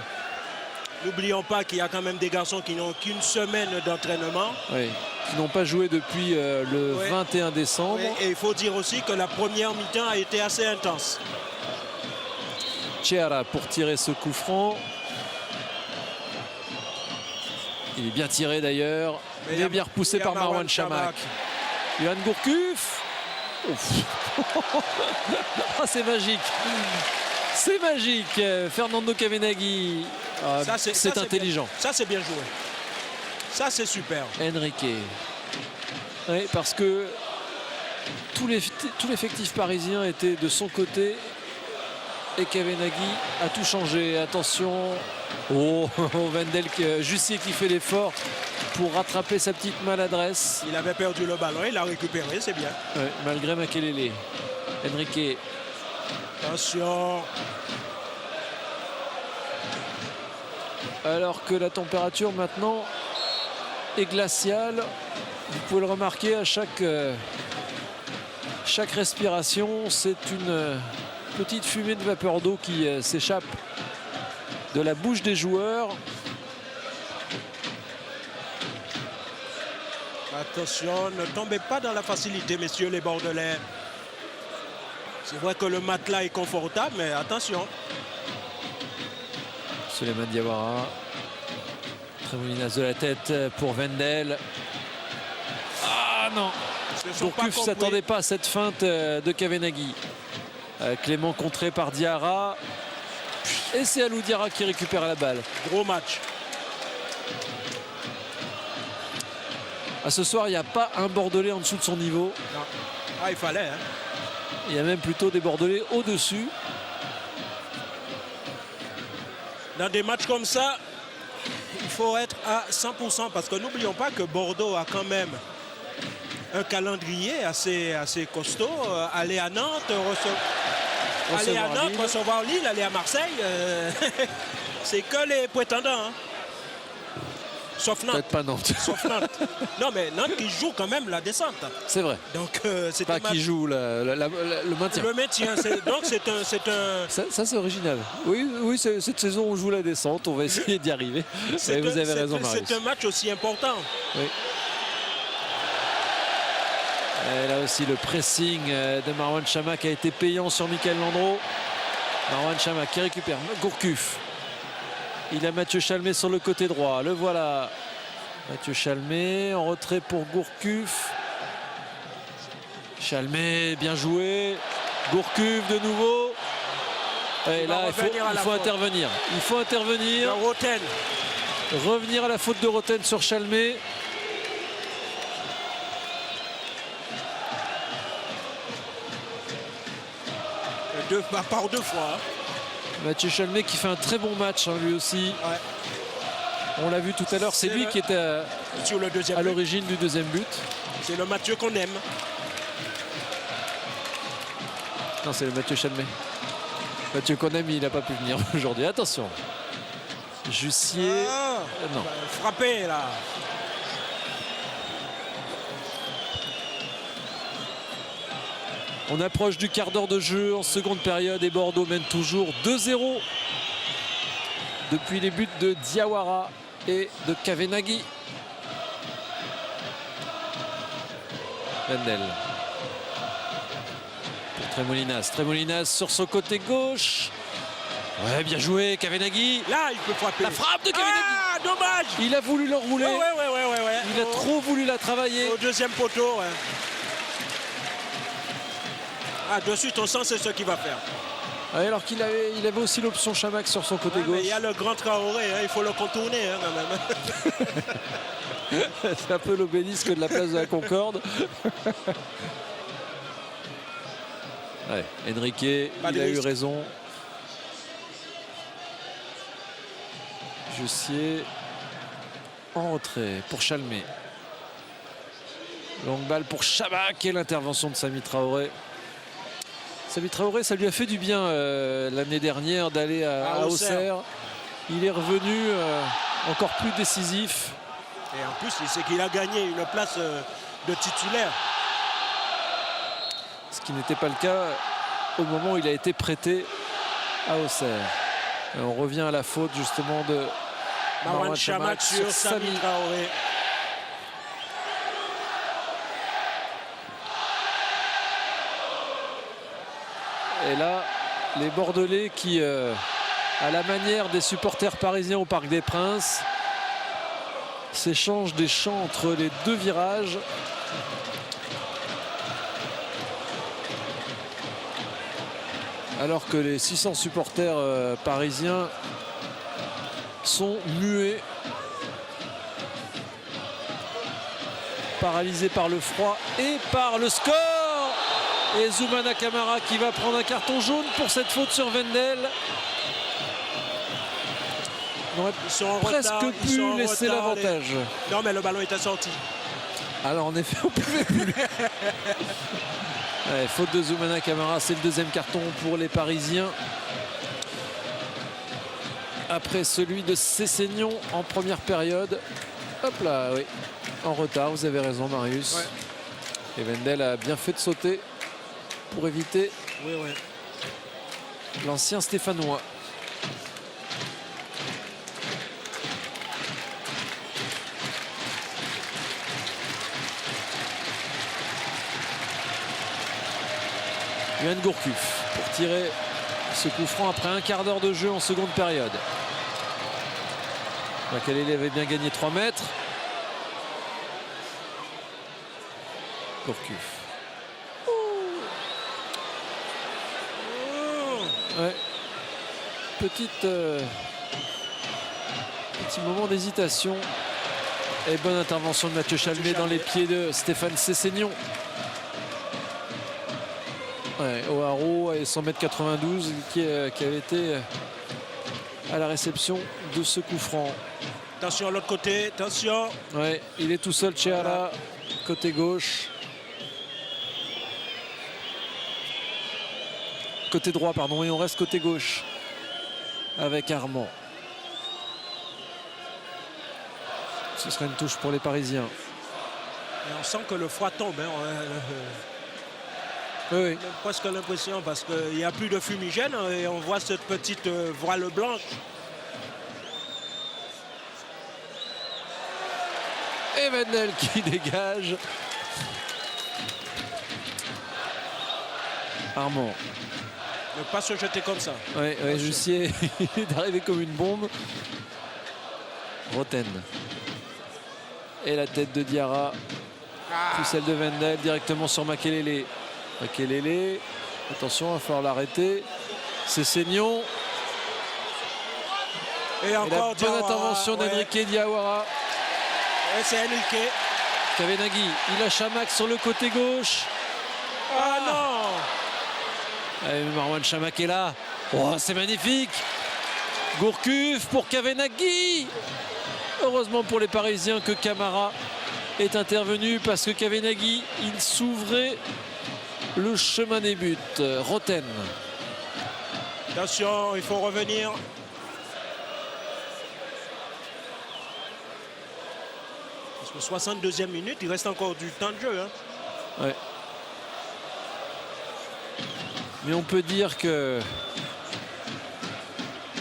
n'oublions pas qu'il y a quand même des garçons qui n'ont qu'une semaine d'entraînement. Oui, qui n'ont pas joué depuis le 21 décembre. Oui, et il faut dire aussi que la première mi-temps a été assez intense. Chiara pour tirer ce coup franc. Il est bien tiré d'ailleurs. Il est bien repoussé par Marouane Chamakh. Yohan Gourcuff. Oh, c'est magique. C'est magique. Fernando Kavenaghi. C'est intelligent. Ça, c'est bien joué. Ça, c'est super. Enrique. Oui, parce que tout l'effectif parisien était de son côté. Et Kavenaghi a tout changé. Attention. Oh, Wendel, Jussier qui fait l'effort pour rattraper sa petite maladresse. Il avait perdu le ballon, il l'a récupéré, c'est bien. Ouais, malgré Makelele. Enrique. Attention. Alors que la température maintenant est glaciale. Vous pouvez le remarquer à chaque respiration. C'est une petite fumée de vapeur d'eau qui s'échappe de la bouche des joueurs. Attention, ne tombez pas dans la facilité, messieurs les Bordelais. C'est vrai que le matelas est confortable, mais attention. Souleymane Diawara. Tremolinas de la tête pour Wendel. Ah non, Gourcuff ne s'attendait pas à cette feinte de Kavenaghi. Clément contré par Diarra. Et c'est Alou Diarra qui récupère la balle. Gros match. À ce soir, il n'y a pas un Bordelais en dessous de son niveau. Non. Ah, il fallait. Hein. Il y a même plutôt des Bordelais au-dessus. Dans des matchs comme ça, il faut être à 100% parce que n'oublions pas que Bordeaux a quand même un calendrier assez costaud. Aller à Nantes, recevoir Lille, aller à Marseille, c'est que les prétendants. Hein. Sauf Nantes. Peut-être pas Nantes. Sauf Nantes. Non, mais Nantes qui joue quand même la descente. C'est vrai. Donc, c'est pas qui joue le maintien. Le maintien. Donc, c'est un... Ça, c'est original. Oui, cette saison, on joue la descente. On va essayer d'y arriver. Vous avez raison, Marius. C'est un match aussi important. Oui. Et là aussi, le pressing de Marouane Chamakh a été payant sur Michael Landreau. Marouane Chamakh qui récupère Gourcuff. Il a Mathieu Chalmé sur le côté droit. Le voilà. Mathieu Chalmé en retrait pour Gourcuff. Chalmé, bien joué. Gourcuff de nouveau. Et là, il faut intervenir. Il faut intervenir. Roten. Revenir à la faute de Roten sur Chalmé. Par deux fois. Hein. Mathieu Chalmé qui fait un très bon match, hein, lui aussi. Ouais. On l'a vu tout à l'heure, c'est lui qui était à l'origine du deuxième but. C'est le Mathieu qu'on aime. Non, c'est le Mathieu Chalmé. Mathieu qu'on aime, il n'a pas pu venir aujourd'hui. Attention. Jussier. Non. Frappé là. On approche du quart d'heure de jeu en seconde période et Bordeaux mène toujours 2-0 depuis les buts de Diawara et de Kavenaghi. Wendel pour Tremolinas. Tremolinas sur son côté gauche. Ouais, bien joué, Kavenaghi. Là, il peut frapper. La frappe de Kavenaghi. Ah, dommage. Il a voulu l'enrouler. Ouais. Il a trop voulu la travailler. Au deuxième poteau, ouais. Ah, de suite, on sent c'est ce qu'il va faire. Alors qu'il avait, il avait aussi l'option Chamac sur son côté gauche. Il y a le grand Traoré, hein, il faut le contourner hein, quand même. C'est un peu l'obélisque de la place de la Concorde. Ouais, Enrique, il a eu raison. Jussier en retrait pour Chalmé. Longue balle pour Chamac et l'intervention de Samy Traoré. Samy Traoré, ça lui a fait du bien l'année dernière d'aller à Auxerre. Il est revenu encore plus décisif. Et en plus, il sait qu'il a gagné une place de titulaire. Ce qui n'était pas le cas au moment où il a été prêté à Auxerre. Et on revient à la faute justement de Marouane Chamakh sur Samy Traoré. Et là, les Bordelais qui, à la manière des supporters parisiens au Parc des Princes, s'échangent des chants entre les deux virages. Alors que les 600 supporters parisiens sont muets, paralysés par le froid et par le score. Et Zoumana Camara qui va prendre un carton jaune pour cette faute sur Wendel. On aurait presque pu laisser l'avantage. Non mais le ballon était sorti. Alors en effet on pouvait plus. Ouais, faute de Zoumana Camara, c'est le deuxième carton pour les Parisiens. Après celui de Cessignon en première période. Hop là, oui. En retard, vous avez raison Marius. Ouais. Et Wendel a bien fait de sauter pour éviter l'ancien Stéphanois. Yohan Gourcuff pour tirer ce coup franc après un quart d'heure de jeu en seconde période. Makelele avait bien gagné 3 mètres. Gourcuff. Ouais. Petit moment d'hésitation. Et bonne intervention de Mathieu Chalmé dans les pieds de Stéphane Cessignon. Ouais, O'Haraud et 100m92 qui avait été à la réception de ce coup franc. Attention à l'autre côté, attention. Ouais, il est tout seul Tchéala, côté gauche. Côté droit, pardon, et on reste côté gauche avec Armand. Ce serait une touche pour les Parisiens. Et on sent que le froid tombe. Hein. Oui. On a presque l'impression parce qu'il n'y a plus de fumigène et on voit cette petite voile blanche. Et Wendel qui dégage. Armand. Ne pas se jeter comme ça. Oui, Jussier est arrivé comme une bombe. Roten. Et la tête de Diarra. Puis celle de Wendel directement sur Makelele. Makelele. Attention, il va falloir l'arrêter. C'est Cessignon. Et encore la bonne intervention d'Enrique Diawara. Et c'est Enrique. Kavenaghi. Il a Chamac sur le côté gauche. Ah non! Marouane Chamakh est là. Oh, c'est magnifique. Gourcuff pour Kavenaghi. Heureusement pour les Parisiens que Camara est intervenu parce que Kavenaghi, il s'ouvrait le chemin des buts. Roten. Attention, il faut revenir. Parce que 62e minute, il reste encore du temps de jeu. Hein. Ouais. Mais on peut dire que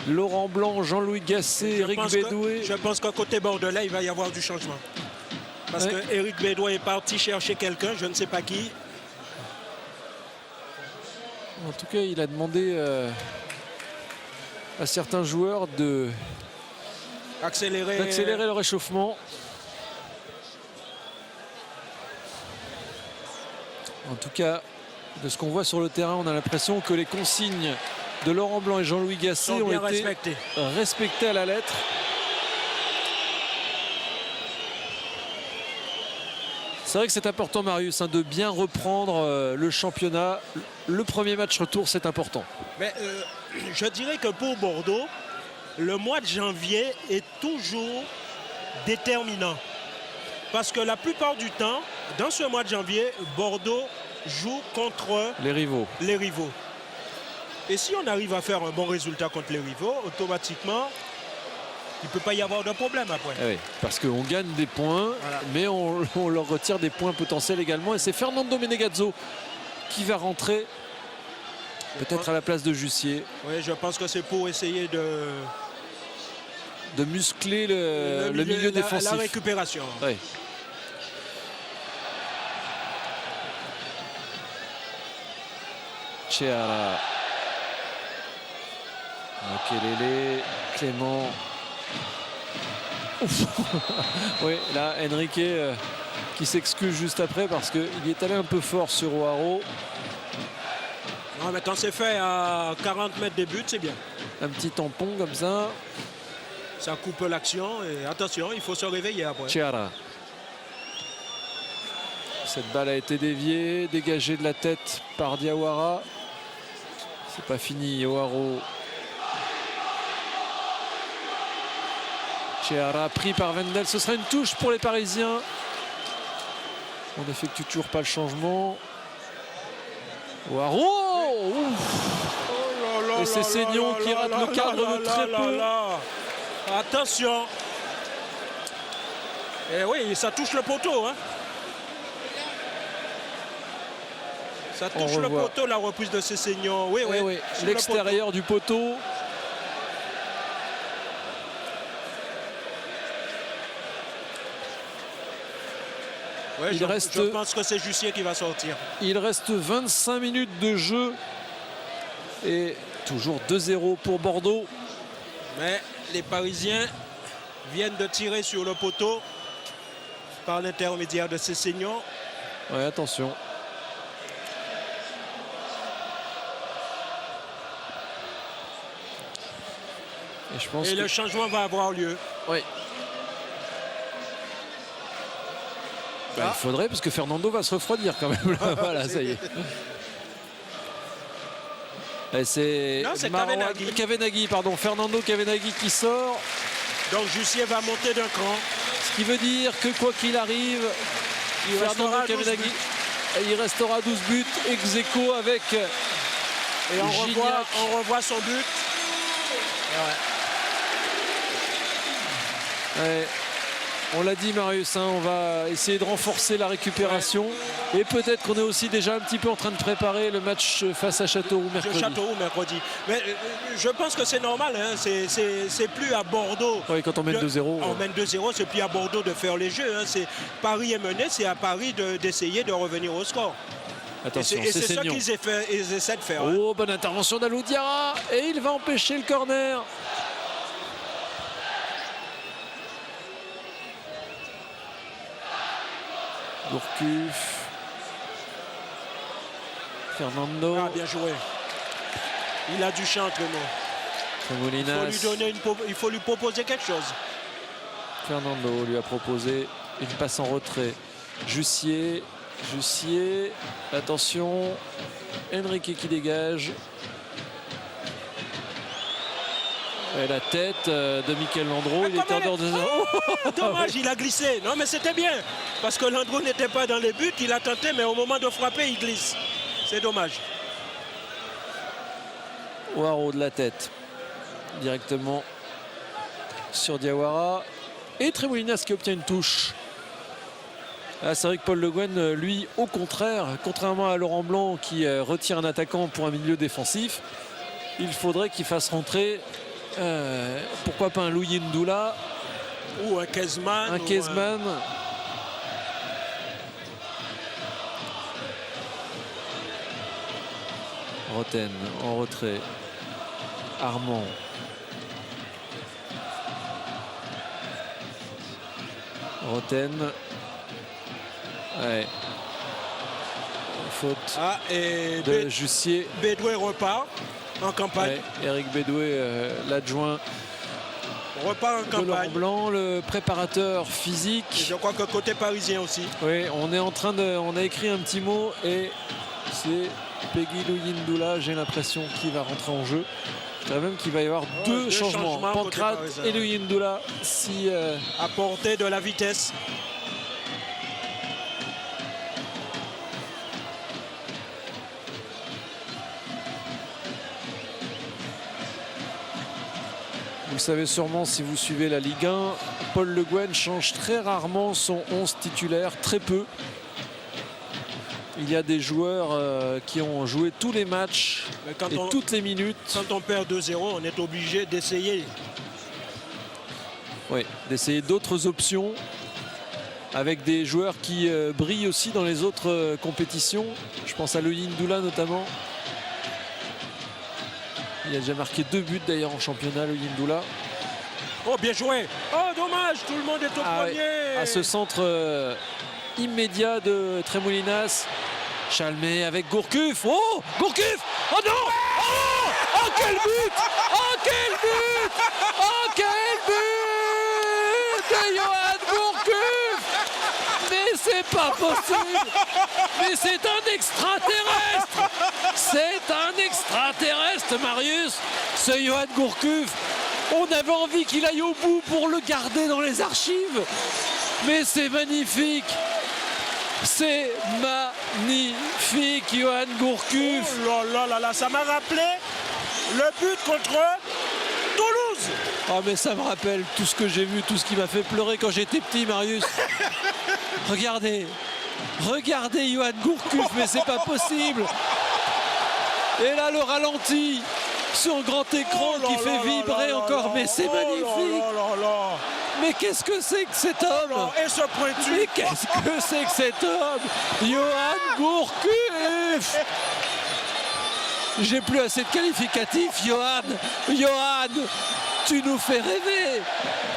Laurent Blanc, Jean-Louis Gasset, Eric Bédoué. Je pense qu'à côté bordelais, il va y avoir du changement. Parce que Eric Bédoué est parti chercher quelqu'un, je ne sais pas qui. En tout cas, il a demandé à certains joueurs d'accélérer le réchauffement. En tout cas, de ce qu'on voit sur le terrain, on a l'impression que les consignes de Laurent Blanc et Jean-Louis Gasset ont été respectés à la lettre. C'est vrai que c'est important, Marius, de bien reprendre le championnat. Le premier match retour, c'est important. Mais je dirais que pour Bordeaux, le mois de janvier est toujours déterminant. Parce que la plupart du temps, dans ce mois de janvier, Bordeaux joue contre les rivaux. Et si on arrive à faire un bon résultat contre les rivaux, automatiquement, il ne peut pas y avoir de problème après. Oui, parce qu'on gagne des points, voilà. Mais on leur retire des points potentiels également. Et c'est Fernando Menegazzo qui va rentrer, peut-être à la place de Jussier. Oui, je pense que c'est pour essayer de muscler le milieu défensif. La récupération. Oui. Chiara. Makelele, Clément. Oui, là, Enrique qui s'excuse juste après parce qu'il est allé un peu fort sur O'Haro. Non, mais quand c'est fait à 40 mètres des buts, c'est bien. Un petit tampon comme ça. Ça coupe l'action et attention, il faut se réveiller après. Chiara. Cette balle a été déviée, dégagée de la tête par Diawara. C'est pas fini, O'Haro. Chiara pris par Wendel. Ce sera une touche pour les Parisiens. On n'effectue toujours pas le changement. O'Haro. Et c'est Seignon qui rate le cadre de très peu. Attention. Et oui, ça touche le poteau. Hein. Ça touche le poteau, la reprise de Seignon. Oui, oui. Oui. L'extérieur du poteau. Ouais, je pense que c'est Jussier qui va sortir. Il reste 25 minutes de jeu. Et toujours 2-0 pour Bordeaux. Mais les Parisiens viennent de tirer sur le poteau par l'intermédiaire de Seignon. Oui, attention. Et le changement va avoir lieu. Oui. Il faudrait, parce que Fernando va se refroidir quand même. Voilà, ça y est. Et c'est Kavenaghi, pardon, Fernando Kavenaghi qui sort. Donc Jussier va monter d'un cran. Ce qui veut dire que quoi qu'il arrive, Fernando Kavenaghi, il restera 12 buts ex aequo avec. Et on revoit son but. Ouais. On l'a dit, Marius, on va essayer de renforcer la récupération. Ouais. Et peut-être qu'on est aussi déjà un petit peu en train de préparer le match face à Châteauroux mercredi. Mais je pense que c'est normal. Hein. C'est plus à Bordeaux. Oui, quand on mène 2-0. On mène 2-0, c'est plus à Bordeaux de faire les jeux. Hein. Paris est mené, c'est à Paris d'essayer de revenir au score. Attention, et c'est ça qu'ils essaient de faire. Oh, bonne intervention d'Alou Diarra. Et il va empêcher le corner. Gourcuff. Fernando. Ah, bien joué. Il a du champ, Clément. Il faut lui proposer quelque chose. Fernando lui a proposé une passe en retrait. Jussier. Attention. Enrique qui dégage. Et la tête de Michael Landreau. Il est en dehors de... Dommage, il a glissé. Non, mais c'était bien. Parce que Landreau n'était pas dans les buts. Il a tenté, mais au moment de frapper, il glisse. C'est dommage. O'Haro de la tête. Directement sur Diawara. Et Tremolinas qui obtient une touche. Ah, c'est vrai que Paul Le Guen, lui, au contraire, contrairement à Laurent Blanc qui retire un attaquant pour un milieu défensif, il faudrait qu'il fasse rentrer... pourquoi pas un Louis Ndoula ou un Kezman. Roten en retrait. Armand. Roten. Ouais. Faute et de Jussier. Bédoué repart. en campagne. Ouais, Eric Bédoué, l'adjoint Repart en de Laurent campagne. Blanc, le préparateur Et physique. je crois que côté parisien aussi. Oui, on a écrit un petit mot et c'est Peggy Luyindula, j'ai l'impression qu'il va rentrer en jeu. Je dirais même qu'il va y avoir deux changements. côté Pancrate parisien. et Luyindula si Apporter de la vitesse. vous savez sûrement si vous suivez la Ligue 1, Paul Le Guen change très rarement son 11 titulaire, très peu. Il y a des joueurs qui ont joué tous les matchs Mais quand et on, toutes les minutes. quand on perd 2-0, on est obligé d'essayer. Oui, d'essayer d'autres options avec des joueurs qui brillent aussi dans les autres compétitions. Je pense à Luyindula notamment. Il a déjà marqué 2 buts d'ailleurs en championnat, Luyindula. Oh, bien joué. Oh, dommage, tout le monde est au Ouais, premier. à ce centre immédiat de Tremoulinas. Chalmé avec Gourcuff. Oh, Gourcuff. Oh non. Oh, oh, quel but. Oh, quel but. Oh, quel but de Johan Gourcuff. Mais c'est pas possible. Mais c'est un extraterrestre. C'est un extraterrestre, Marius. Ce Johan Gourcuff. On avait envie qu'il aille au bout pour le garder dans les archives. Mais c'est magnifique. C'est magnifique, Johan Gourcuff. Oh là là là là, ça m'a rappelé le but contre Toulouse. Oh mais ça me rappelle tout ce que j'ai vu, tout ce qui m'a fait pleurer quand j'étais petit, Marius. Regardez. Regardez Johan Gourcuff, mais c'est pas possible. Et là le ralenti sur grand écran Oh là qui là fait là vibrer là encore, là. mais c'est Oh là magnifique. là là là. Mais qu'est-ce que c'est que cet homme? Et ce pointu. Mais qu'est-ce que c'est que cet homme? Johan Gourcuff. J'ai plus assez de qualificatifs, Johan. Johan, tu nous fais rêver.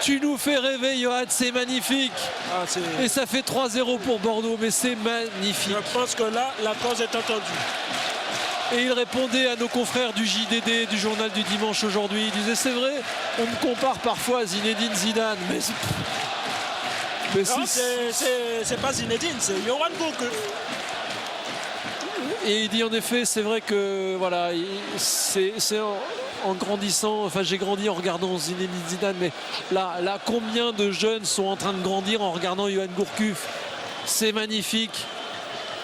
Tu nous fais rêver, Johan, c'est magnifique. Ah, c'est- Et ça fait 3-0 pour Bordeaux, mais c'est magnifique. Je pense que là, la cause est entendue. Et il répondait à nos confrères du JDD, du journal du dimanche aujourd'hui. Il disait, c'est vrai, on me compare parfois à Zinedine Zidane, mais Non, c'est pas Zinedine, c'est Johan Gourcuff. Et il dit en effet, c'est vrai que voilà, c'est en grandissant, enfin j'ai grandi en regardant Zinedine Zidane, mais là, combien de jeunes sont en train de grandir en regardant Johan Gourcuff? C'est magnifique.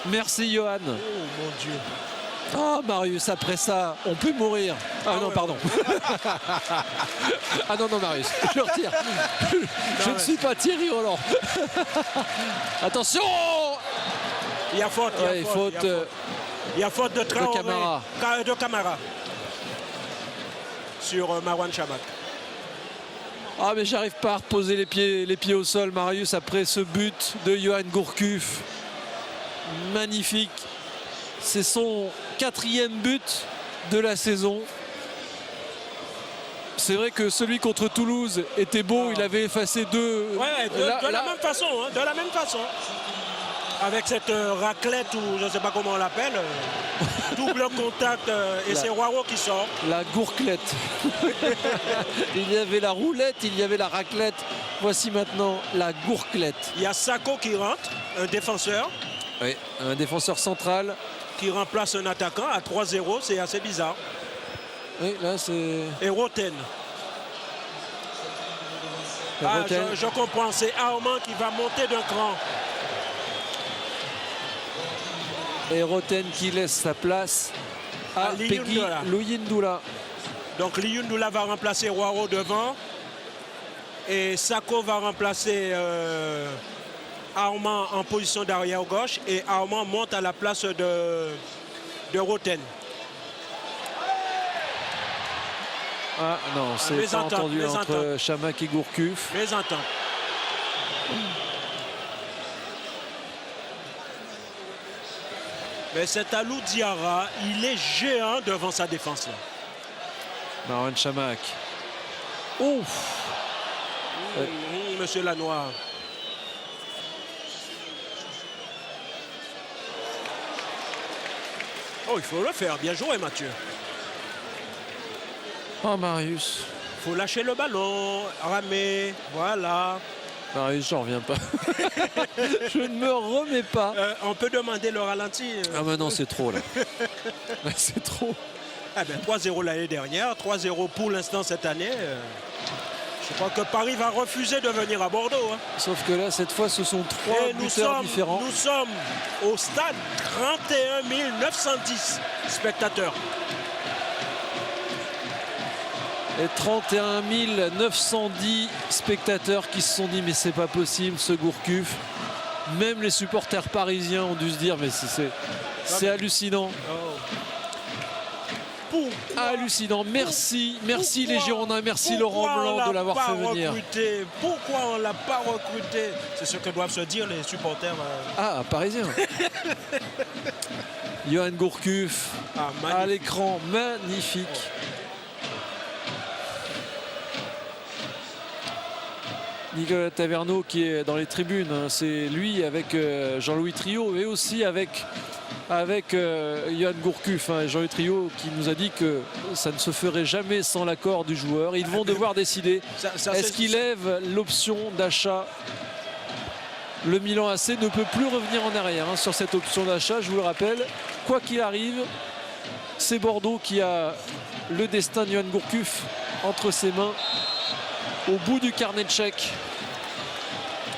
Merci Johan. Oh mon Dieu. Ah Marius, après ça, on peut mourir. Ah non, ouais. pardon. Ah non, Marius, je retire. Je ne suis pas Thierry Roland. Attention. Il y a faute, Ouais, faute, il y a faute de Traoré, Camara. de Camara sur Marwan Chamakh. Ah mais j'arrive pas à reposer les pieds au sol, Marius, après ce but de Johan Gourcuff. Magnifique. C'est son 4e but de la saison. C'est vrai que celui contre Toulouse était beau, il avait effacé 2. Ouais, de la même façon, hein, de la même façon. Avec cette raclette ou je ne sais pas comment on l'appelle, double contact et c'est Waro qui sort. La gourclette. Il y avait la roulette, il y avait la raclette. Voici maintenant la gourclette. Il y a Sako qui rentre, un défenseur, Oui, un défenseur central. qui remplace un attaquant à 3-0, c'est assez bizarre. Oui, là c'est. Et Roten. Ah, je comprends, c'est Armand qui va monter d'un cran. Et Roten qui laisse sa place à Peggy Luyindula. Luyindula. Donc Luyindula va remplacer Waro devant. Et Sako va remplacer Armand en position d'arrière gauche. Et Armand monte à la place de Roten. Ah non, c'est les pas ententes, entendu les entre ententes. Chamakh et Gourcuff. Les entends. Mais cet Alou Diarra, il est géant devant sa défense là. Marwan Chamakh. Ouf. Monsieur Lanoir. Oh, il faut le faire. Bien joué, Mathieu. Oh Marius. Faut lâcher le ballon, ramer, voilà. Marius, j'en reviens pas. Je ne me remets pas. On peut demander le ralenti. Ah mais non, c'est trop là. C'est trop. Ah ben, 3-0 l'année dernière, 3-0 pour l'instant cette année. Je crois que Paris va refuser de venir à Bordeaux. Hein. Sauf que là, cette fois, ce sont 3 buteurs différents. Nous sommes au stade 31 910 spectateurs. Et 31 910 spectateurs qui se sont dit mais c'est pas possible ce Gourcuff. Même les supporters parisiens ont dû se dire mais c'est hallucinant. Hallucinant. Merci les Girondins, merci Laurent Blanc de l'avoir fait venir. Pourquoi on ne l'a pas recruté? C'est ce que doivent se dire les supporters. Ah, parisiens. Yoann Gourcuff à l'écran, magnifique. Nicolas Taverneau qui est dans les tribunes, hein. C'est lui avec Jean-Louis Trio et aussi avec Yoann Gourcuff, hein. Jean-Louis Trio qui nous a dit que ça ne se ferait jamais sans l'accord du joueur. Ils vont devoir décider. Est-ce qu'il lève l'option d'achat? Le Milan AC ne peut plus revenir en arrière, hein, sur cette option d'achat, je vous le rappelle. Quoi qu'il arrive, c'est Bordeaux qui a le destin de Yoann Gourcuff entre ses mains. Au bout du carnet de chèques.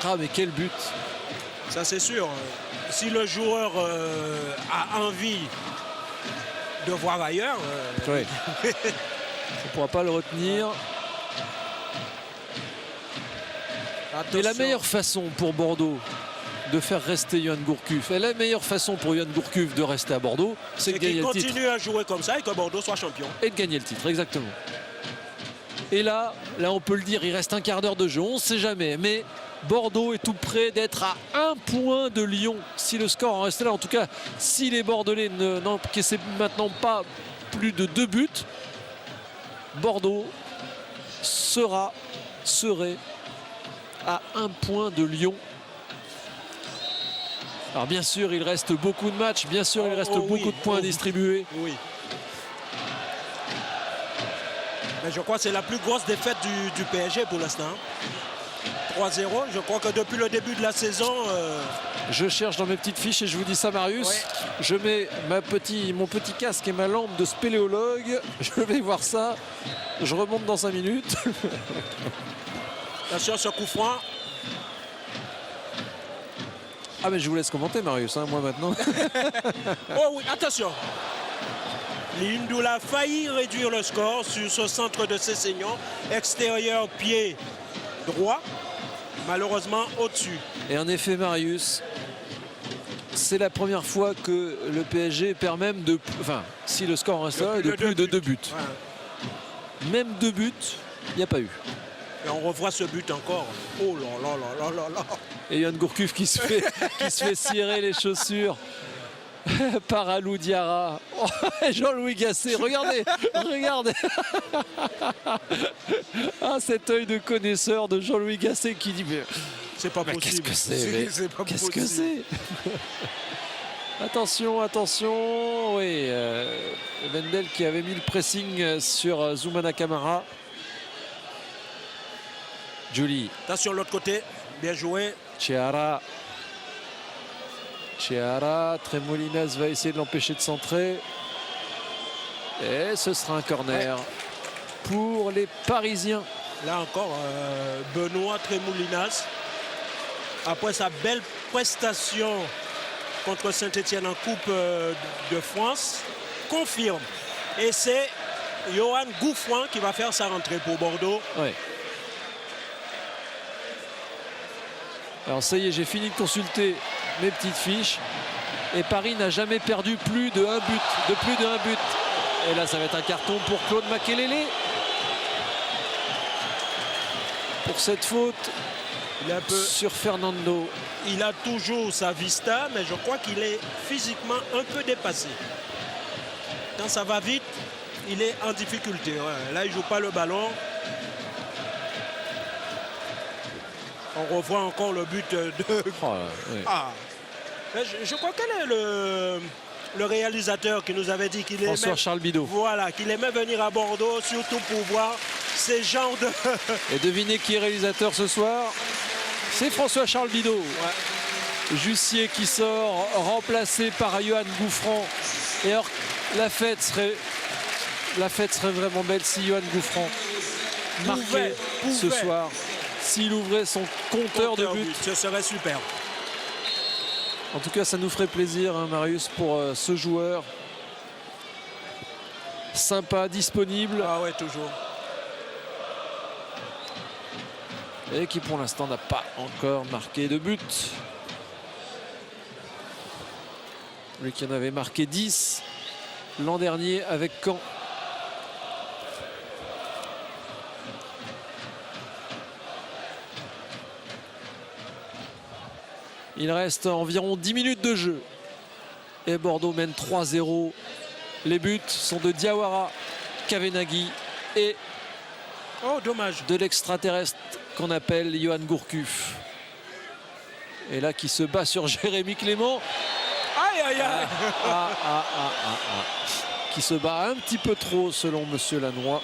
Ah mais quel but. Ça c'est sûr. Si le joueur a envie de voir ailleurs, ouais. On ne pourra pas le retenir. Mais la meilleure façon pour Bordeaux de faire rester Yoann Gourcuff, et la meilleure façon pour Yoann Gourcuff de rester à Bordeaux, c'est de gagner le titre. Qu'il continue à jouer comme ça et que Bordeaux soit champion. Et de gagner le titre, exactement. Et là, on peut le dire, il reste un quart d'heure de jeu, on ne sait jamais. Mais Bordeaux est tout près d'être à 1 point de Lyon. Si le score en reste là, en tout cas, si les Bordelais n'encaissent maintenant pas plus de 2 buts, Bordeaux serait à 1 point de Lyon. Alors bien sûr, il reste beaucoup de matchs, bien sûr, il reste beaucoup de points à distribuer. Oui. Mais je crois que c'est la plus grosse défaite du PSG pour l'instant. 3-0. Je crois que depuis le début de la saison... Je cherche dans mes petites fiches et je vous dis ça, Marius. Ouais. Je mets mon petit casque et ma lampe de spéléologue. Je vais voir ça. Je remonte dans 5 minutes. Attention, ce coup franc. Ah mais je vous laisse commenter, Marius, hein, moi maintenant. Oh oui, attention. Lindoula a failli réduire le score sur ce centre de Cessignon. Extérieur, pied droit. Malheureusement, au-dessus. Et en effet, Marius, c'est la première fois que le PSG perd même de... Enfin, si le score reste là, de plus de 2 buts. Ouais. Même 2 buts, il n'y a pas eu. Et on revoit ce but encore. Oh là là là là là. Et Yoann Gourcuff qui se fait cirer les chaussures par Alou Diarra. Oh, Jean-Louis Gasset, regardez. Ah, cet œil de connaisseur de Jean-Louis Gasset qui dit c'est pas possible. Qu'est-ce que c'est? Qu'est-ce que c'est? Attention. Oui, Wendel qui avait mis le pressing sur Zoumana Camara. Julie. Attention, l'autre côté. Bien joué. Chiara, Tremolinas va essayer de l'empêcher de centrer. Et ce sera un corner pour les Parisiens. Là encore, Benoît Tremolinas, après sa belle prestation contre Saint-Etienne en Coupe de France, confirme. Et c'est Yoann Gouffouin qui va faire sa rentrée pour Bordeaux. Ouais. Alors ça y est, j'ai fini de consulter mes petites fiches. Et Paris n'a jamais perdu plus de 1 but. Et là, ça va être un carton pour Claude Makelele. Pour cette faute sur Fernando. Il a toujours sa vista, mais je crois qu'il est physiquement un peu dépassé. Quand ça va vite, il est en difficulté. Ouais. Là, il ne joue pas le ballon. On revoit encore le but de... Oh, oui. Je crois quel est le réalisateur qui nous avait dit qu'il aimait, François-Charles Bidot. voilà, qu'il aimait venir à Bordeaux, surtout pour voir ces genres de... Et devinez qui est réalisateur ce soir? C'est François-Charles Bidot. Ouais. Jussier qui sort, remplacé par Johan Gouffran. Et alors, la fête serait vraiment belle si Johan Gouffran marquait ce soir. S'il ouvrait son compteur de buts. Ce serait super. En tout cas, ça nous ferait plaisir, hein, Marius, pour ce joueur. Sympa, disponible. Ah ouais, toujours. Et qui, pour l'instant, n'a pas encore marqué de but. Lui qui en avait marqué 10 l'an dernier avec Caen. Il reste environ 10 minutes de jeu. Et Bordeaux mène 3-0. Les buts sont de Diawara, Kavenaghi et dommage, de l'extraterrestre qu'on appelle Johan Gourcuff. Et là qui se bat sur Jérémy Clément. Aïe aïe aïe. Qui se bat un petit peu trop selon Monsieur Lannoy.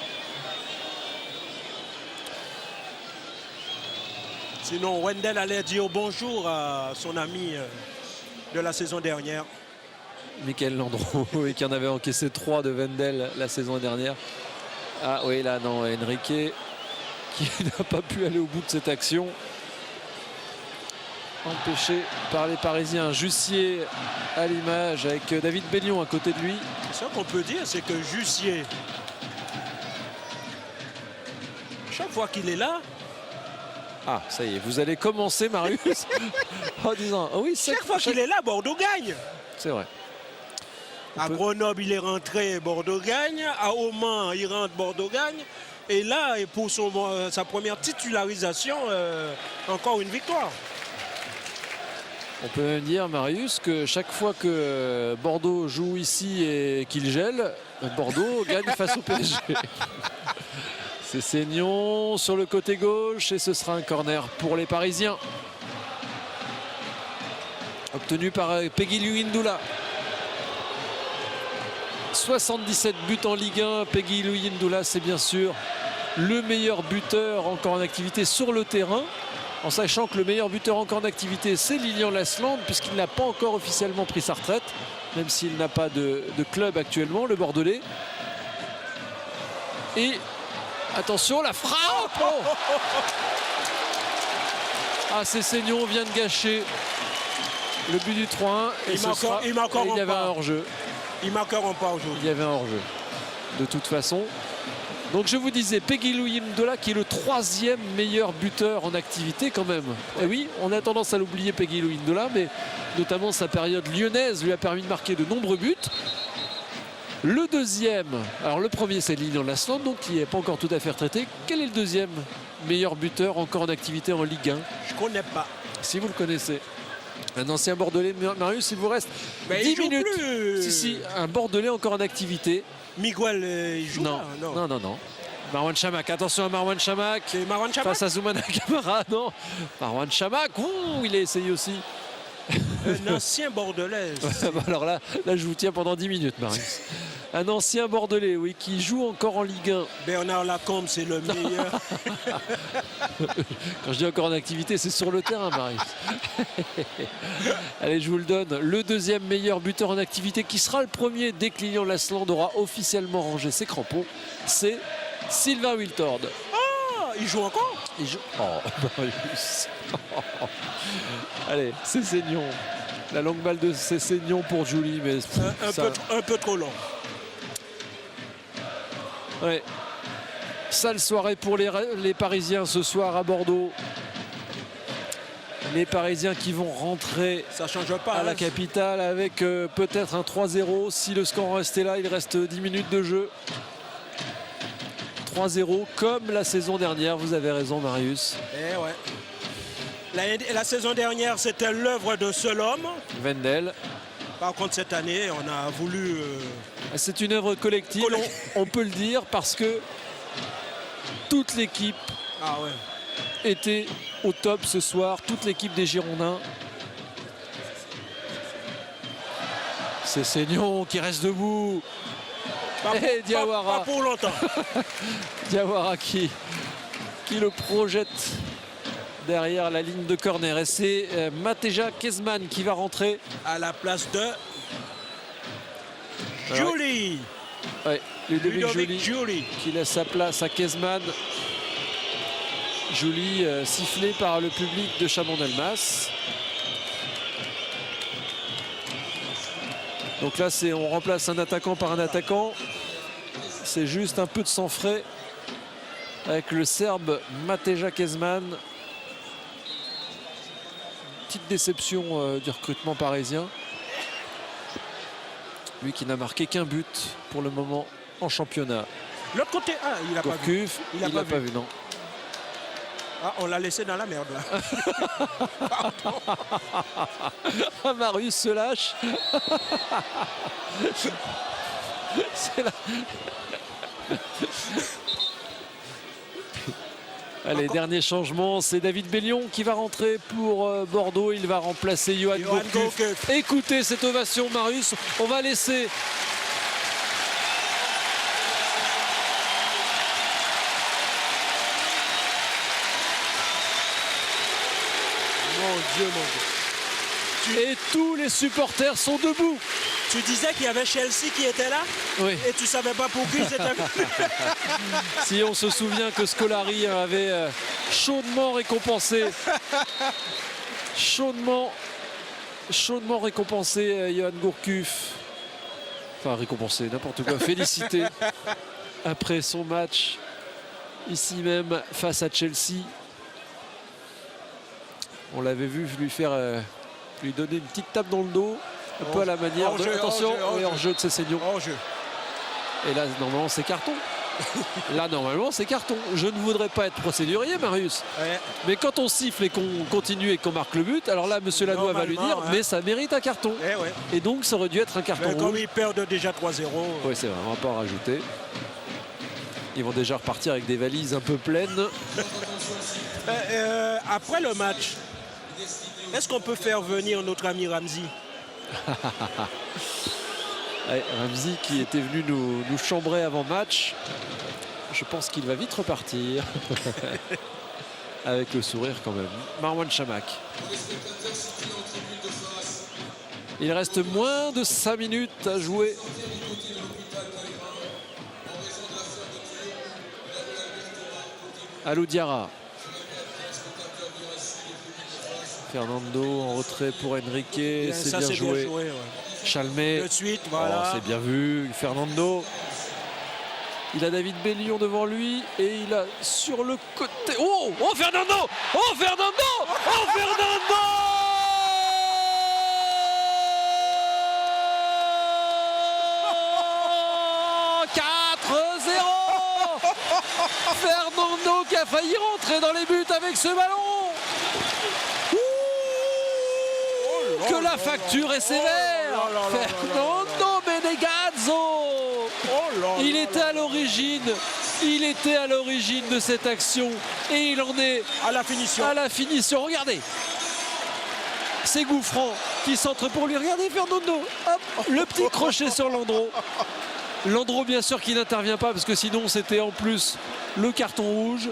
Sinon, Wendell allait dire bonjour à son ami de la saison dernière. Michael Landreau, qui en avait encaissé 3 de Wendell la saison dernière. Ah oui, là, non, Enrique, qui n'a pas pu aller au bout de cette action. Empêché par les Parisiens. Jussier à l'image avec David Bellion à côté de lui. Ce qu'on peut dire, c'est que Jussier, chaque fois qu'il est là, ah, ça y est, vous allez commencer, Marius, en disant oh oui, chaque fois qu'il est là, Bordeaux gagne. C'est vrai. À Grenoble, il est rentré, Bordeaux gagne. À Auman, il rentre, Bordeaux gagne. Et là, pour sa première titularisation, encore une victoire. On peut même dire, Marius, que chaque fois que Bordeaux joue ici et qu'il gèle, Bordeaux gagne face au PSG. C'est Seignon sur le côté gauche et ce sera un corner pour les Parisiens. Obtenu par Peggy Luindoula. 77 buts en Ligue 1. Peggy Luindoula, c'est bien sûr le meilleur buteur encore en activité sur le terrain. En sachant que le meilleur buteur encore en activité, c'est Lilian Lasland, puisqu'il n'a pas encore officiellement pris sa retraite, même s'il n'a pas de club actuellement, le Bordelais. Et attention, la frappe! Ah, c'est Seignon vient de gâcher le but du 3-1. Et il y avait un hors-jeu. Ils marqueront pas aujourd'hui. Il y avait un hors-jeu, de toute façon. Donc je vous disais, Peggy Luindola qui est le 3e meilleur buteur en activité quand même. Et oui, on a tendance à l'oublier, Peggy Luindola, mais notamment sa période lyonnaise lui a permis de marquer de nombreux buts. Le deuxième, alors le premier c'est Lilian Lasland, donc qui n'est pas encore tout à fait retraité. Quel est le deuxième meilleur buteur encore en activité en Ligue 1? Je ne connais pas. Si vous le connaissez. Un ancien Bordelais, Marius, il vous reste 10 minutes. Si, un Bordelais encore en activité. Miguel, il joue non. Là, non. Marwan Chamakh, attention à Marwan Chamakh. C'est Marwan Chamakh face à Zoumana Camara, non. Marwan Chamakh, il a essayé aussi. Un ancien Bordelais. Alors là, je vous tiens pendant 10 minutes, Marius. Un ancien Bordelais, oui, qui joue encore en Ligue 1. Bernard Lacombe, c'est le meilleur. Quand je dis encore en activité, c'est sur le terrain, Marius. Allez, je vous le donne. Le deuxième meilleur buteur en activité, qui sera le premier dès que Lilian Lasland aura officiellement rangé ses crampons, c'est Sylvain Wiltord. Ah, il joue encore? Il joue. Oh, Marius. Allez, c'est Seignon. La longue balle de Seignon pour Julie, mais un peu trop long. Ouais. Sale soirée pour les Parisiens ce soir à Bordeaux. Les Parisiens qui vont rentrer ça change pas, à la capitale avec peut-être un 3-0. Si le score restait là, il reste 10 minutes de jeu. 3-0 comme la saison dernière, vous avez raison, Marius. Eh ouais. La saison dernière, c'était l'œuvre de seul homme. Wendell. Par contre, cette année, on a voulu... C'est une œuvre collective, on peut le dire, parce que toute l'équipe était au top ce soir. Toute l'équipe des Girondins. C'est Seignon qui reste debout. Et Diawara. Pas pour longtemps. Diawara qui le projette derrière la ligne de corner. Et c'est Mateja Kezman qui va rentrer à la place de Julie. Ouais, Ludovic Julie qui laisse sa place à Kezman. Julie sifflé par le public de Chabannes-Delmas. Donc là, on remplace un attaquant par un attaquant. C'est juste un peu de sang frais avec le Serbe Mateja Kezman. Petite déception du recrutement parisien. Lui qui n'a marqué qu'un but pour le moment en championnat. L'autre côté, il n'a pas vu. Il n'a pas vu, non. On l'a laissé dans la merde là. Marius se lâche. C'est là. Allez, dernier changement, c'est David Bellion qui va rentrer pour Bordeaux. Il va remplacer Johan Gourcuff. Écoutez cette ovation, Marius. On va laisser... Mon Dieu. Et tous les supporters sont debout. Tu disais qu'il y avait Chelsea qui était là? Oui. Et tu savais pas pour qui c'était. Si on se souvient que Scolari avait chaudement récompensé chaudement récompensé Johan Gourcuff. Enfin récompensé, n'importe quoi, félicité après son match ici même face à Chelsea. On l'avait vu lui donner une petite tape dans le dos, un peu à la manière de... Attention, hors-jeu de Seignon. Et là, normalement, c'est carton. Là, normalement, c'est carton. Je ne voudrais pas être procédurier, Marius. Ouais. Mais quand on siffle et qu'on continue et qu'on marque le but, alors là, monsieur Lagoua va lui dire, mais ça mérite un carton. Et donc, ça aurait dû être un carton rouge. Comme ils perdent déjà 3-0. Oui, c'est vrai, on ne va pas en rajouter. Ils vont déjà repartir avec des valises un peu pleines. Après le match, est-ce qu'on peut faire venir notre ami Ramzi? Ramzi qui était venu nous chambrer avant match. Je pense qu'il va vite repartir. Avec le sourire quand même. Marwan Chamakh. Il reste moins de 5 minutes à jouer. Alou Diarra. Fernando en retrait pour Enrique, c'est bien joué. Chalmet, de suite, voilà. C'est bien vu. Fernando. Il a David Bellion devant lui et il a sur le côté. Oh Fernando! Oh Fernando! Oh Fernando! Fernando qui a failli rentrer dans les buts avec ce ballon. Que la facture est sévère. Fernando Menegazzo. Il était à l'origine de cette action et il en est à la finition. Regardez. C'est Gouffran qui centre pour lui. Regardez Fernando. Hop, le petit crochet sur Landreau. Landreau bien sûr qui n'intervient pas parce que sinon c'était en plus le carton rouge.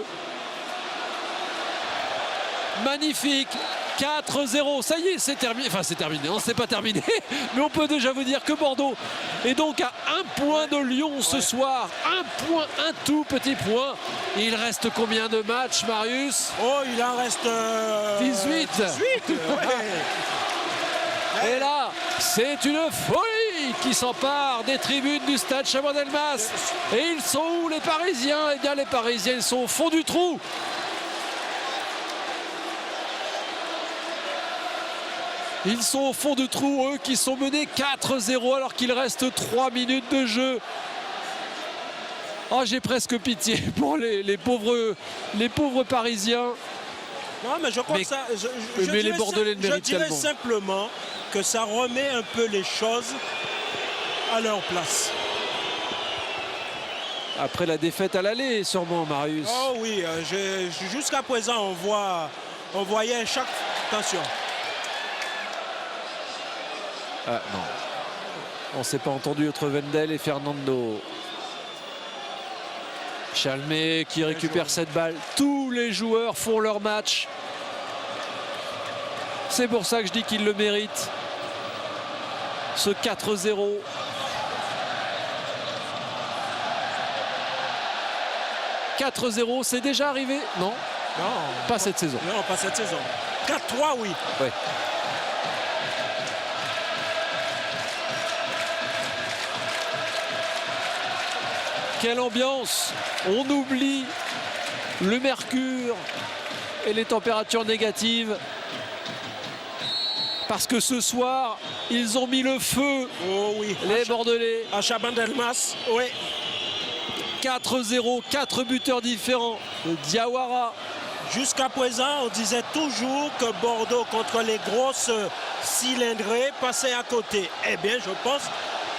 Magnifique. 4-0, ça y est, c'est terminé. Enfin, c'est terminé, non, c'est pas terminé. Mais on peut déjà vous dire que Bordeaux est donc à 1 point de Lyon ce soir. 1 point, un tout petit point. Il reste combien de matchs, Marius? Il en reste 18. Et là, c'est une folie qui s'empare des tribunes du stade Chabannes-Delmas. Et ils sont où, les Parisiens? Eh bien, les Parisiens, ils sont au fond du trou. Ils sont au fond du trou, eux qui sont menés 4-0 alors qu'il reste 3 minutes de jeu. Oh, j'ai presque pitié pour les pauvres Parisiens. Non, mais je crois que ça. Mais les Bordelais le méritent tellement. Je dirais simplement que ça remet un peu les choses à leur place. Après la défaite à l'aller, sûrement, Marius. Oh oui, jusqu'à présent, on voyait chaque. Attention. Non. On ne s'est pas entendu entre Wendel et Fernando. Chalmé qui récupère cette balle. Tous les joueurs font leur match. C'est pour ça que je dis qu'ils le méritent. Ce 4-0. « 4-0, c'est déjà arrivé? Non, Non, pas cette saison. Non, pas cette saison. 4-3, oui. Ouais. Quelle ambiance! On oublie le mercure et les températures négatives. Parce que ce soir, ils ont mis le feu, Oh oui. les Bordelais. À Chabandelmas, oui. 4-0, 4 buteurs différents. Diawara. Jusqu'à présent, on disait toujours que Bordeaux, contre les grosses cylindrées, passait à côté. Eh bien, je pense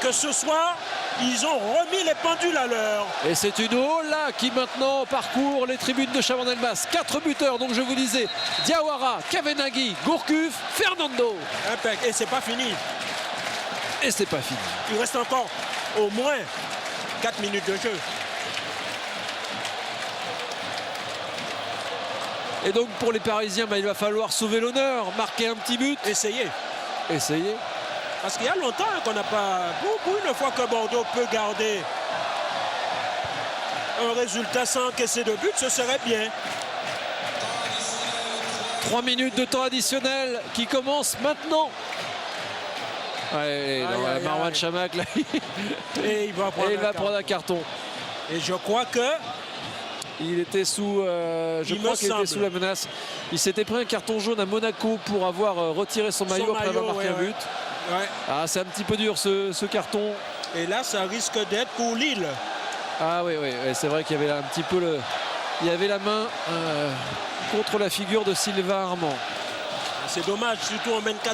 que ce soir, ils ont remis les pendules à l'heure. Et c'est une Ola qui maintenant parcourt les tribunes de Chabandelmas. 4 buteurs, donc je vous disais, Diawara, Kavenaghi, Gourcuff, Fernando. Impec. Et c'est pas fini. Et c'est pas fini. Il reste encore au moins 4 minutes de jeu. Et donc pour les Parisiens, il va falloir sauver l'honneur, marquer un petit but. Essayez. Essayez. Parce qu'il y a longtemps qu'on n'a pas... Pour une fois que Bordeaux peut garder un résultat sans encaisser de but, ce serait bien. 3 minutes de temps additionnel qui commence maintenant. Ouais, Marwan Chamakh, là, Et il va prendre un carton. Et je crois que... Il était sous, je crois qu'il était sous la menace. Il s'était pris un carton jaune à Monaco pour avoir retiré son maillot après avoir marqué un but. Ouais. Ah, c'est un petit peu dur ce carton. Et là, ça risque d'être pour Lille. Ah oui, c'est vrai qu'il y avait là un petit peu il y avait la main contre la figure de Sylvain Armand. C'est dommage, surtout on mène 4-0.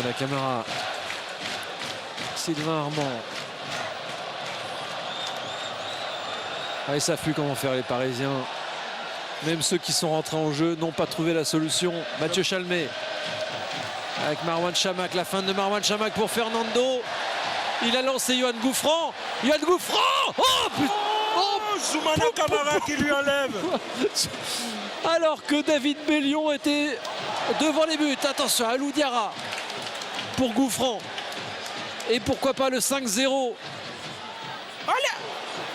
La caméra. Sylvain Armand. Ah, ils savent plus comment faire les Parisiens. Même ceux qui sont rentrés en jeu n'ont pas trouvé la solution. Mathieu Chalmé avec Marwan Chamakh. La fin de Marwan Chamakh pour Fernando. Il a lancé Yohan Gouffran. Yohan Gouffran. Oh putain. Oh, Zoumana Kamara qui lui enlève. Alors que David Bellion était devant les buts. Attention, Alou Diarra pour Gouffran. Et pourquoi pas le 5-0.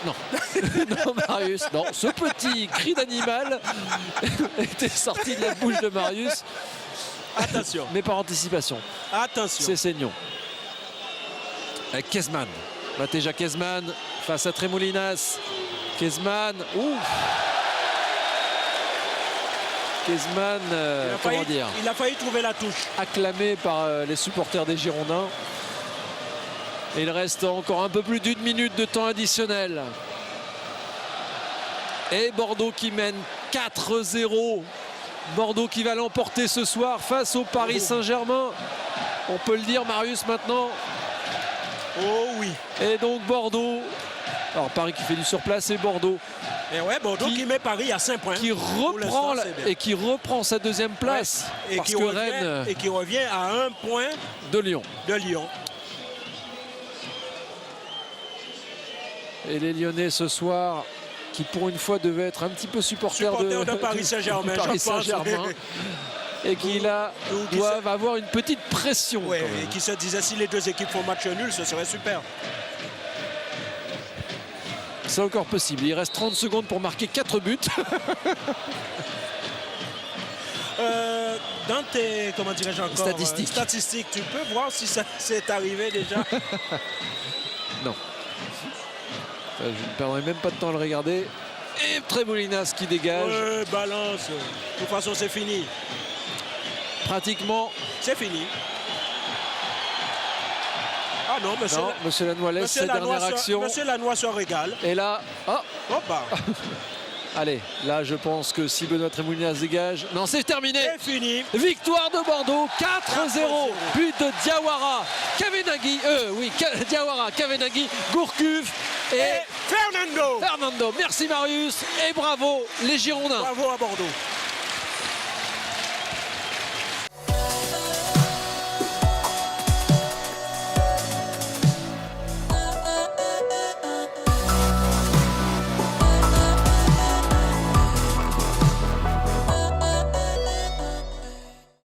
Non. Non, Marius, non. Ce petit cri d'animal était sorti de la bouche de Marius. Attention. Mais par anticipation. Attention. C'est Seignon. Avec Kezman. Mateja Kezman face à Tremoulinas. Kezman. Ouh. Kezman, comment dire, il a failli trouver la touche. Acclamé par les supporters des Girondins. Et il reste encore un peu plus d'une minute de temps additionnel. Et Bordeaux qui mène 4-0. Bordeaux qui va l'emporter ce soir face au Paris Saint-Germain. On peut le dire, Marius, maintenant. Oh oui. Et donc Bordeaux. Alors Paris qui fait du surplace et Bordeaux. Et ouais, Bordeaux qui met Paris à 5 points. Qui reprend et qui reprend sa deuxième place. Ouais. Parce que Rennes. Et qui revient à 1 point de Lyon. Et les Lyonnais ce soir, qui pour une fois devaient être un petit peu supporters de Paris Saint-Germain. Et qui là doivent avoir une petite pression. Ouais, et qui se disaient si les deux équipes font match nul, ce serait super. C'est encore possible. Il reste 30 secondes pour marquer 4 buts. Dans tes, comment dirais-je encore, statistiques, tu peux voir si ça s'est arrivé déjà? Non. Je ne perdrai même pas de temps à le regarder. Et Tremoulinas qui dégage. Ouais, balance. De toute façon, c'est fini. Pratiquement. C'est fini. Ah non, monsieur Lannoy laisse cette dernière action. Monsieur Lannoy se régale. Et là, Hoppa. Allez, là je pense que si Benoît Trémoulinas dégage... Non, c'est terminé. C'est fini. Victoire de Bordeaux, 4-0. But de Diawara, Kavenaghi, Diawara, Kavenaghi, Gourcuff Et Fernando. Fernando. Merci Marius et bravo les Girondins. Bravo à Bordeaux.